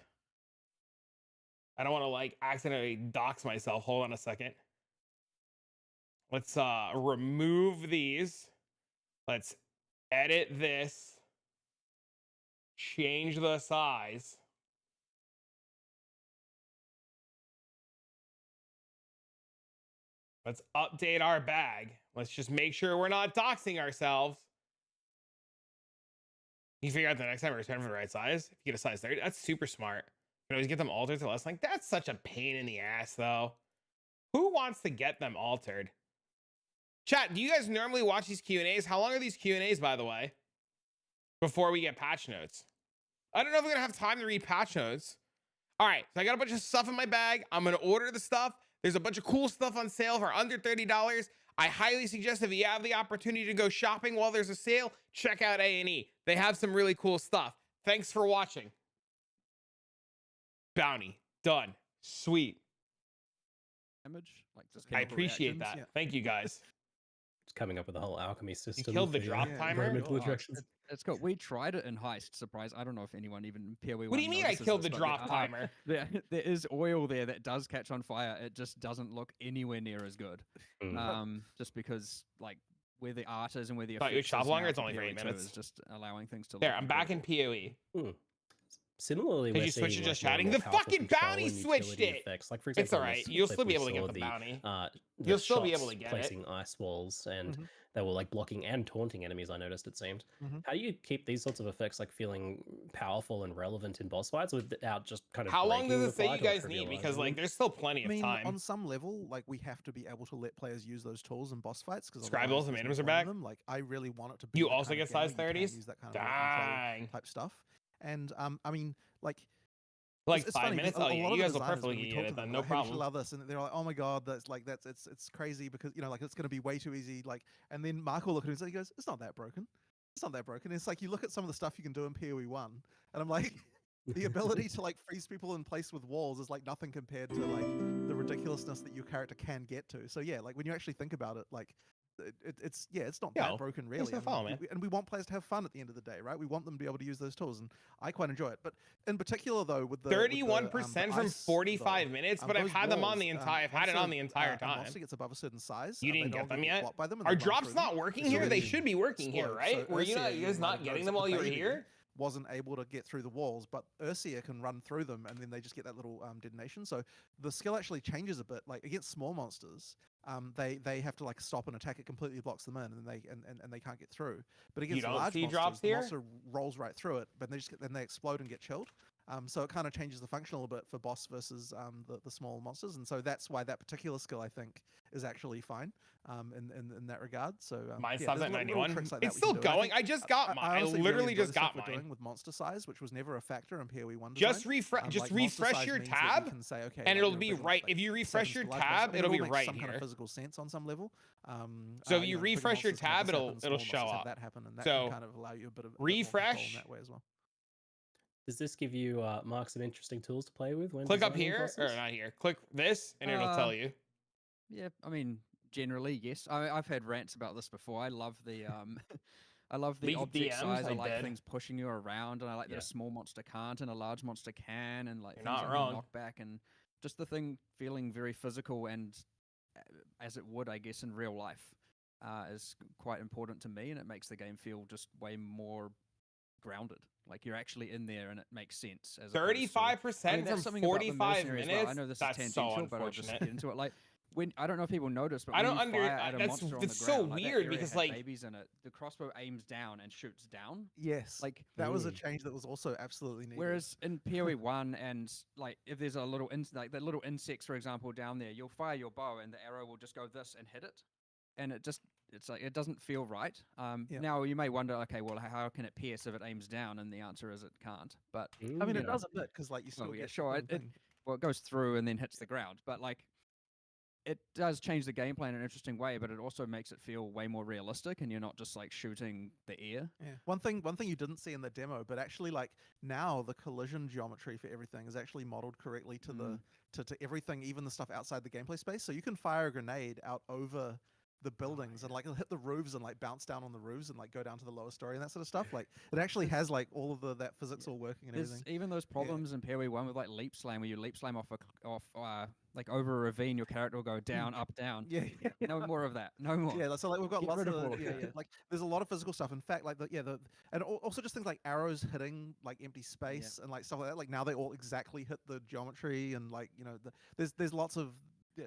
A: I don't want to like accidentally dox myself. Hold on a second. Let's remove these. Let's edit this, change the size. Let's update our bag. Let's just make sure we're not doxing ourselves. You can figure out the next time we're returning for the right size. If you get a size 30, that's super smart. You can always get them altered to less. Like, that's such a pain in the ass, though. Who wants to get them altered? Chat, do you guys normally watch these Q&As? How long are these Q&As, by the way? Before we get patch notes. I don't know if we're going to have time to read patch notes. All right, so I got a bunch of stuff in my bag. I'm going to order the stuff. There's a bunch of cool stuff on sale for under $30. I highly suggest if you have the opportunity to go shopping while there's a sale, check out A&E. They have some really cool stuff. Thanks for watching. Bounty. Done. Sweet.
K: Damage, like just
A: I
K: chemical
A: appreciate
K: reactions.
A: that. Thank you, guys.
J: It's coming up with a whole alchemy system.
A: killed the
J: for
A: drop timer?
J: environmental
K: Oh,
J: attractions.
K: it's got. We tried it in Heist. Surprise! I don't know if anyone even PoE.
A: What do you mean I killed the drop timer?
K: There is oil there that does catch on fire. It just doesn't look anywhere near as good. Just because like where the art is and where the
A: Thought you would
K: effects
A: shop
K: is
A: longer?
K: now
A: It's
K: for
A: only for 8
K: PoE2
A: minutes.
K: is just allowing things to.
A: There,
K: look
A: I'm back in
K: improved.
A: PoE.
J: Similarly,
A: Did
J: we're
A: you switch
J: seeing,
A: to just
J: more and
A: chatting?
J: more
A: The
J: powerful
A: fucking
J: control
A: bounty
J: and
A: switched
J: utility
A: it.
J: effects. Like, for
A: It's
J: example,
A: all
J: in
A: right.
J: this
A: You'll
J: clip
A: still be
J: we
A: able to get
J: saw
A: the bounty.
J: the
A: You'll still be
J: shots
A: able to get it.
J: placing ice walls, and they were like blocking and taunting enemies. I noticed, it seemed. How do you keep these sorts of effects like feeling powerful and relevant in boss fights without just kind of?
A: How long
J: breaking
A: does
J: the
A: it say you
J: fight or
A: guys need?
J: trivializing
A: Because like,
J: them?
A: there's still plenty
L: I
A: of
L: mean,
A: time.
L: on some level, like we have to be able to let players use those tools in boss fights because
A: Scribbles and Minims are back.
L: Like, I really want it to be.
A: You
L: the
A: also
L: kind
A: get
L: of game
A: size
L: where you can
A: 30s?
L: use that kind of control
A: Dang.
L: type stuff. And I mean, like.
A: Like
L: It's
A: 5
L: funny
A: minutes?
L: because
A: Oh
L: a
A: yeah,
L: lot of
A: you
L: the
A: guys will
L: designers, when
A: perfectly
L: we
A: get
L: talk
A: it
L: to them,
A: then.
L: they're
A: No
L: like, "Hey, we should
A: problem.
L: love this," and they're like, "Oh my god, that's like it's crazy because like it's going to be way too easy." Like, and then Mark will look at him and he goes, "It's not that broken. It's not that broken." It's like you look at some of the stuff you can do in PoE 1, and I'm like, the ability to like freeze people in place with walls is like nothing compared to like the ridiculousness that your character can get to. So yeah, like when you actually think about it, like it's not that broken really.
A: no follow, man.
L: And we want players to have fun at the end of the day, right? We want them to be able to use those tools, and I quite enjoy it. But in particular, though, with the
A: 31% from 45 minutes, but I've
L: those
A: had them on the
L: walls,
A: entire. I've had it
L: once
A: on the entire
L: a
A: time.
L: monster gets above a certain size,
A: You
L: they
A: didn't
L: no
A: get
L: longer
A: them yet?
L: blocked by them and
A: Are
L: they run
A: drops
L: through
A: not
L: them.
A: working
L: It's
A: here? They
L: already
A: should be working here,
L: explode.
A: right?
L: So
A: Were you
L: Ursula,
A: guys not
L: when I
A: getting
L: noticed
A: them
L: that
A: while
L: the
A: you were
L: baby
A: here?
L: wasn't able to get through the walls, but Ursula can run through them, and then they just get that little detonation. So the skill actually changes a bit. Like against small monsters, they have to like stop and attack. It completely blocks them in, and they can't get through. But against
A: don't
L: large
A: see
L: monsters,
A: drops
L: the
A: here?
L: monster rolls right through it, but then they explode and get chilled. So it kind of changes the function a little bit for boss versus the small monsters, and so that's why that particular skill I think is actually fine in that regard. So
A: Mine
L: yeah,
A: stops
L: there's
A: at
L: little
A: 91.
L: tricks like
A: It's
L: that we
A: still
L: can do. And
A: going. I just got mine. I
L: honestly really
A: literally
L: enjoy
A: just
L: the stuff
A: got
L: we're
A: mine.
L: doing with monster size, which was never a factor in PoE 1
A: Just
L: design.
A: just
L: Like, monster
A: refresh
L: size
A: your
L: means that you
A: tab,
L: can say, okay,
A: and
L: like,
A: it'll
L: you're a
A: be
L: big one,
A: right.
L: like
A: If you
L: 7
A: refresh your
L: to large monster.
A: tab,
L: I mean,
A: it'll
L: it
A: be
L: all makes
A: right
L: some kind of
A: here.
L: physical sense on some level.
A: So if you
L: big
A: refresh your
L: monsters can have
A: tab,
L: this happen,
A: it'll
L: small
A: show
L: monsters have
A: up.
L: that happen, and that
A: So
L: can kind of allow you a bit of more control in
A: refresh.
L: that way as well.
J: Does this give you Mark some interesting tools to play with when
A: Click up
J: designing
A: here, or
J: bosses?
A: not here. Click this, and it'll tell you.
K: Yeah, I mean, generally, yes. I've had rants about this before. I love the I love the
A: Leak
K: object
A: DMs,
K: size. I
A: I
K: like
A: did.
K: things pushing you around, and I like that a small monster can't and a large monster can, and like
A: You're
K: things
A: not
K: like
A: wrong.
K: knockback, and just the thing feeling very physical and as it would, I guess, in real life, is quite important to me, and it makes the game feel just way more grounded. Like you're actually in there, and it makes sense. As
A: 35%
K: that's
A: from
K: something about the
A: 45
K: mercenary as well. I
A: minutes.
K: know this
A: That's
K: is
A: so
K: tangential, but I'll just
A: unfortunate.
K: get into it. Like when I don't know if people notice, but
A: I
K: when
A: don't
K: you fire at a
A: that's
K: monster on
A: it's
K: the
A: so
K: ground, like, that
A: weird
K: area
A: because
K: had
A: like
K: babies in it, the crossbow aims down and shoots down.
L: Yes,
K: Like
L: that was a change that was also absolutely needed.
K: whereas in PoE 1 and like if there's a little like the little insects, for example, down there, you'll fire your bow and the arrow will just go this and hit it, and it's like it doesn't feel right. Now you may wonder, okay, well, how can it pierce if it aims down? And the answer is it can't. But
L: I mean,
K: you
L: it
K: know.
L: does a bit because like you still
K: Well, yeah,
L: get
K: sure.
L: the thing.
K: Well, it goes through and then hits the ground, but like it does change the gameplay in an interesting way. But it also makes it feel way more realistic, and you're not just like shooting the air.
L: Yeah. One thing you didn't see in the demo, but actually like now the collision geometry for everything is actually modeled correctly to the to everything, even the stuff outside the gameplay space. So you can fire a grenade out over the buildings and like it'll hit the roofs and like bounce down on the roofs and like go down to the lower story and that sort of stuff. Like it actually has like all of that physics all working and
K: There's
L: everything.
K: even those problems in PoE 1 with like leap slam, where you leap slam like over a ravine, your character will go down, up, down.
L: Yeah.
K: No more of that. No more.
L: Yeah, so like we've got
K: Get
L: lots
K: rid
L: of
K: of all of
L: yeah,
K: that.
L: yeah. Like there's a lot of physical stuff. In fact, like and also just things like arrows hitting like empty space and like stuff like that. Like now they all exactly hit the geometry and like there's lots of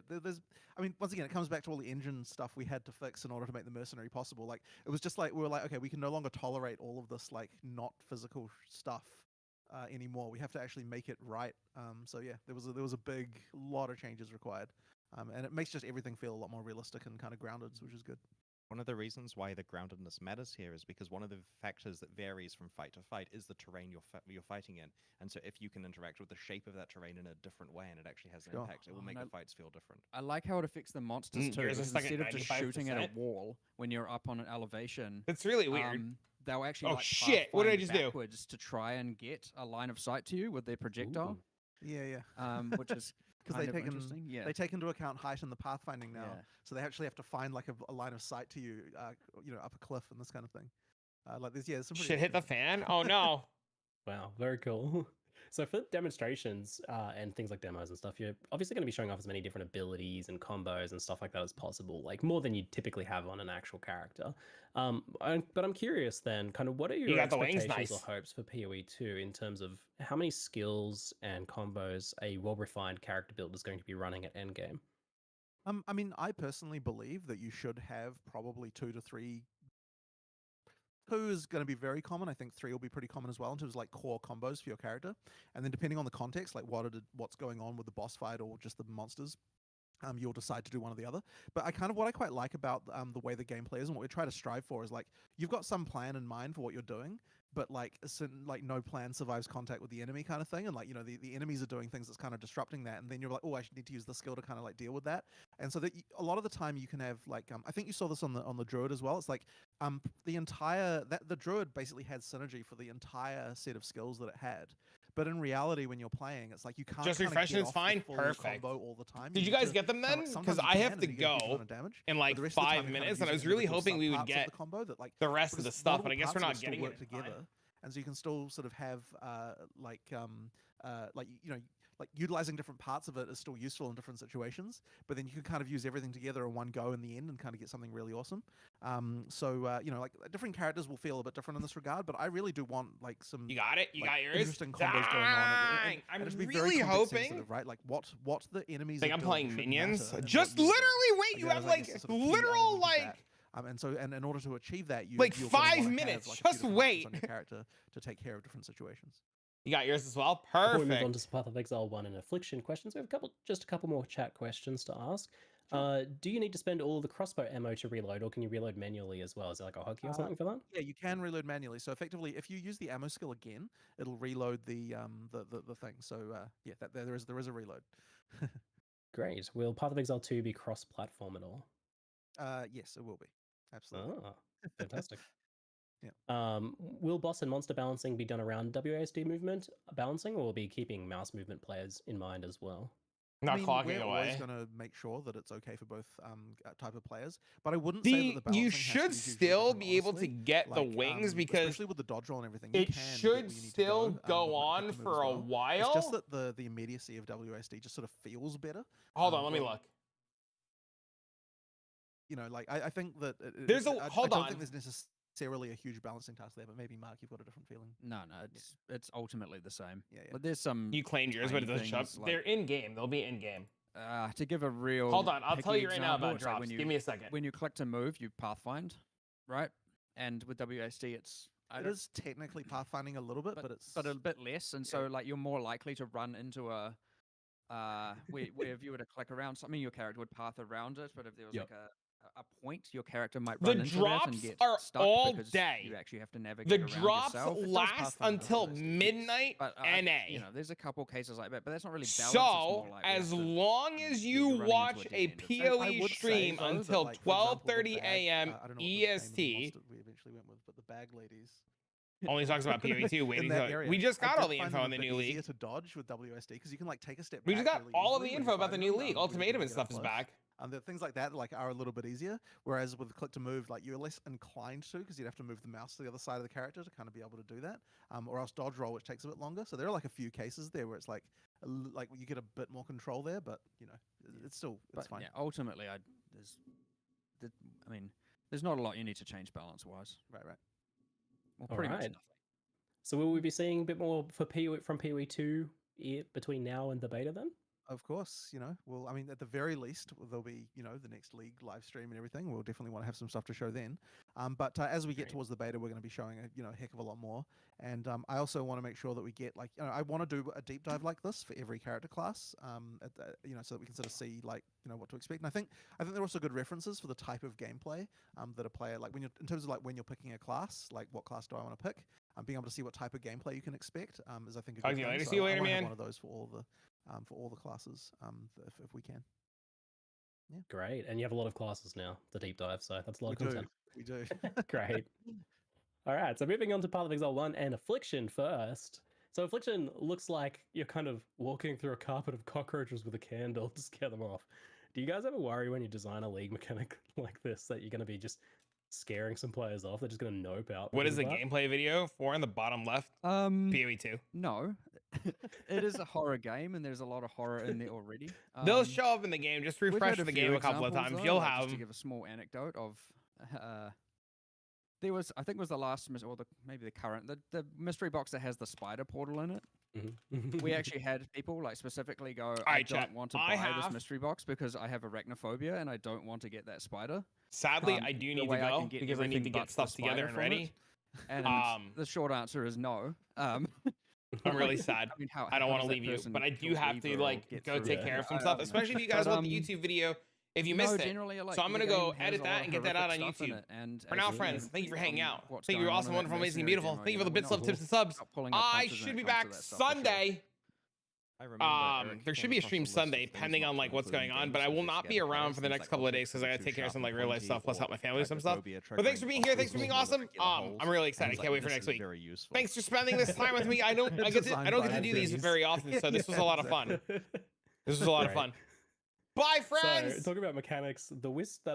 L: there's I mean once again it comes back to all the engine stuff we had to fix in order to make the mercenary possible. Like it was just like we were like, okay, we can no longer tolerate all of this like not physical stuff anymore. We have to actually make it right. So yeah, there was a big lot of changes required. And it makes just everything feel a lot more realistic and kind of grounded, which is good.
C: One of the reasons why the groundedness matters here is because one of the factors that varies from fight to fight is the terrain you're fighting in. And so if you can interact with the shape of that terrain in a different way and it actually has an impact, it will make the fights feel different.
K: I like how it affects the monsters too.
A: Yours
K: Because
A: is like
K: instead
A: at
K: of just shooting at a
A: 95%.
K: wall when you're up on an elevation,
A: It's really weird.
K: They'll actually
A: Oh,
K: like
A: shit, what did I
K: pathfind
A: just do?
K: backwards to try and get a line of sight to you with their projectile.
L: Yeah.
K: Which is
L: because
K: kind of interesting. Yeah.
L: they take into account height in the pathfinding now,
K: Yeah.
L: so they actually have to find like a line of sight to you, up a cliff and this kind of thing. Like there's some pretty
A: Shit hit the fan. Oh no.
J: Wow, very cool. So for demonstrations and things like demos and stuff, you're obviously going to be showing off as many different abilities and combos and stuff like that as possible, like more than you'd typically have on an actual character. But I'm curious then, kind of what are your
A: got the wings,
J: expectations
A: nice.
J: or hopes for PoE 2 in terms of how many skills and combos a well-refined character build is going to be running at endgame?
L: I mean, I personally believe that you should have probably 2 to 3. 2 is going to be very common. I think 3 will be pretty common as well in terms of like core combos for your character. And then depending on the context, like what's going on with the boss fight or just the monsters, you'll decide to do one or the other. But what I quite like about the way the gameplay is and what we try to strive for is like you've got some plan in mind for what you're doing, but like no plan survives contact with the enemy kind of thing. And like the enemies are doing things that's kind of disrupting that, and then you're like, oh, I should need to use the skill to kind of like deal with that. And so that a lot of the time you can have like I think you saw this on the druid as well. It's like the druid basically had synergy for the entire set of skills that it had. But in reality, when you're playing, it's like you can't
A: Just
L: kinda
A: refreshing
L: get
A: is
L: off the
A: fine.
L: full
A: Perfect.
L: combo all the time.
A: Did you
L: need
A: guys
L: to
A: get them
L: kinda,
A: then?
L: like,
A: Because
L: sometimes
A: I
L: you
A: have
L: can,
A: to
L: and you get a decent
A: go
L: amount of damage,
A: in
L: but
A: like
L: the rest of the
A: 5
L: time you're
A: minutes,
L: kinda
A: and I was
L: using
A: really
L: individual
A: hoping we would
L: subparts of
A: get
L: the combo that like
A: the rest of the
L: because
A: stuff, but I
L: multiple
A: guess we're
L: parts of
A: not
L: it still
A: getting
L: work
A: it in time.
L: together, and so you can still sort of have like utilizing different parts of it is still useful in different situations, but then you can kind of use everything together in one go in the end and kind of get something really awesome. Like different characters will feel a bit different in this regard, but I really do want like some
A: You got it? You
L: like,
A: got yours?
L: interesting combos going on.
A: Dang! I'm
L: it'd be very
A: really
L: context
A: hoping.
L: sensitive, right? Like what the enemies
A: Think
L: are
A: I'm
L: doing
A: playing
L: should
A: minions?
L: matter, and
A: Just
L: what you do.
A: literally wait, you
L: That
A: have
L: is, I
A: like
L: guess, a sort of key
A: literal
L: element of
A: like
L: that. And in order to achieve that,
A: like
L: you're gonna
A: 5
L: wanna
A: minutes.
L: have, like, a few
A: Just
L: different options
A: wait.
L: on your character to take care of different situations.
A: You got yours as well?
J: Before we move on
A: Perfect.
J: to Path of Exile 1 and Affliction questions, we have just a couple more chat questions to ask. Do you need to spend all the crossbow ammo to reload, or can you reload manually as well? Is there like a hotkey or something for that?
L: Yeah, you can reload manually. So effectively, if you use the ammo skill again, it'll reload the thing. So yeah, there is a reload.
J: Great. Will Path of Exile 2 be cross-platform at all?
L: Yes, it will be. Absolutely.
J: Oh, fantastic.
L: Yeah.
J: Will boss and monster balancing be done around WASD movement balancing, or will be keeping mouse movement players in mind as well?
A: Not clocking
L: we're
A: away.
L: always going to make sure that it's okay for both type of players, but I wouldn't say that the balancing
A: You
L: has to
A: should
L: be hugely
A: still
L: different,
A: be able to
L: honestly.
A: get the
L: Like,
A: wings because
L: especially with the dodge roll and everything, you
A: it
L: can get
A: should
L: where you need to
A: still go
L: with
A: on
L: quick move
A: for
L: as
A: a
L: well.
A: while.
L: It's just that the immediacy of WSD just sort of feels better.
A: Hold on, let me look.
L: Like I think that
A: There's a
L: I
A: hold
L: don't
A: on.
L: think there's necessarily a huge balancing task there, but maybe Mark, you've got a different feeling.
K: No, it's ultimately the same.
L: Yeah.
K: But there's some.
A: You claimed yours, but it
K: tiny
A: doesn't show up.
K: things, like-
A: They're in game. They'll be in game.
K: To give a real.
A: Hold on, I'll tell
K: picky
A: you right now
K: example,
A: about
K: it's like
A: drops. Give me a second.
K: When you click to move, you pathfind, right? And with WASD, it's
L: It is technically pathfinding a little bit, but it's
K: a bit less, and so like you're more likely to run into a where if you were to click around something, your character would path around it. But if there was like a point, your character might run into that and
A: drops
K: get
A: are
K: stuck
A: all
K: because
A: day.
K: you actually have to navigate
A: The
K: around
A: drops
K: yourself. It does
A: last
K: pathfind
A: until
K: WASD,
A: midnight
K: but,
A: NA.
K: You know, there's a couple cases like that, but that's not really balanced.
A: So, as long as you watch a PoE stream until 12:30 a.m. EST,
L: we eventually went with, but the bag ladies.
A: only talks about PoE 2.
L: In that area.
A: We just
L: I
A: got
L: did
A: all the
L: find
A: info
L: them
A: on
L: a
A: the
L: bit
A: new
L: easier
A: league.
L: to dodge with WSD because you can like take a step.
A: We just
L: back
A: got
L: really
A: all of
L: easily
A: the
L: when
A: info
L: you're
A: about the
L: fighting
A: new
L: them,
A: league.
L: when you
A: Ultimatum and
L: get
A: stuff
L: up
A: is
L: close.
A: back.
L: The things like that like are a little bit easier, whereas with click to move, like you're less inclined to because you'd have to move the mouse to the other side of the character to kind of be able to do that, or else dodge roll, which takes a bit longer. So there are like a few cases there where it's like you get a bit more control there, but you know it's still fine.
K: Yeah, ultimately, there's not a lot you need to change balance wise.
L: Right.
K: Well, pretty much nothing.
J: So will we be seeing a bit more for from PoE 2 between now and the beta then?
L: Of course, you know, well, I mean, at the very least, there'll be, you know, the next league live stream and everything. We'll definitely want to have some stuff to show then. But as we get towards the beta, we're going to be showing a heck of a lot more. And I also want to make sure that we get like, I want to do a deep dive like this for every character class, so that we can sort of see like, what to expect. And I think there are also good references for the type of gameplay that a player like in terms of like when you're picking a class, like what class do I want to pick? Being able to see what type of gameplay you can expect is I think a good thing.
A: See you later, man.
L: One of those for all the classes, if we can. Yeah.
J: Great, and you have a lot of classes now to deep dive, so that's a lot of content.
L: We do.
J: Great. All right, so moving on to Path of Exile 1 and Affliction first. So Affliction looks like you're kind of walking through a carpet of cockroaches with a candle to scare them off. Do you guys ever worry when you design a league mechanic like this that you're going to be just scaring some players off? They're just going to nope out.
A: What is the gameplay video for in the bottom left? PoE 2.
K: No. It is a horror game, and there's a lot of horror in there already.
A: They'll show up in the game. Just refresh the game a couple of times. You'll have
K: just to give a small anecdote of there was, I think it was the last, or maybe the current, the mystery box that has the spider portal in it. We actually had people like specifically go, I don't want to buy this mystery box because I have arachnophobia and I don't want to get that spider.
A: Sadly, I do need to go because I need to get stuff together and ready.
K: And the short answer is no.
A: I'm really sad. I mean, I don't want to leave you, but I do have to like go take care of some stuff, especially if you guys want the YouTube video. If you missed it, so I'm gonna go edit that and get that out on YouTube. For now, friends, thank you for hanging out. Thank you for awesome, wonderful, amazing, and beautiful. Thank you for the bits, love, tips, and subs. I should be back Sunday. There should be a stream Sunday, depending on like what's going on, but I will not be around for the next couple of days because I gotta take care of some like real life stuff, plus help my family with some stuff. But thanks for being here. Thanks for being awesome. I'm really excited. Can't wait for next week. Thanks for spending this time with me. I don't get to do these very often, so this was a lot of fun. This was a lot of fun. Bye, friends.
J: So, talking about mechanics, the wisp that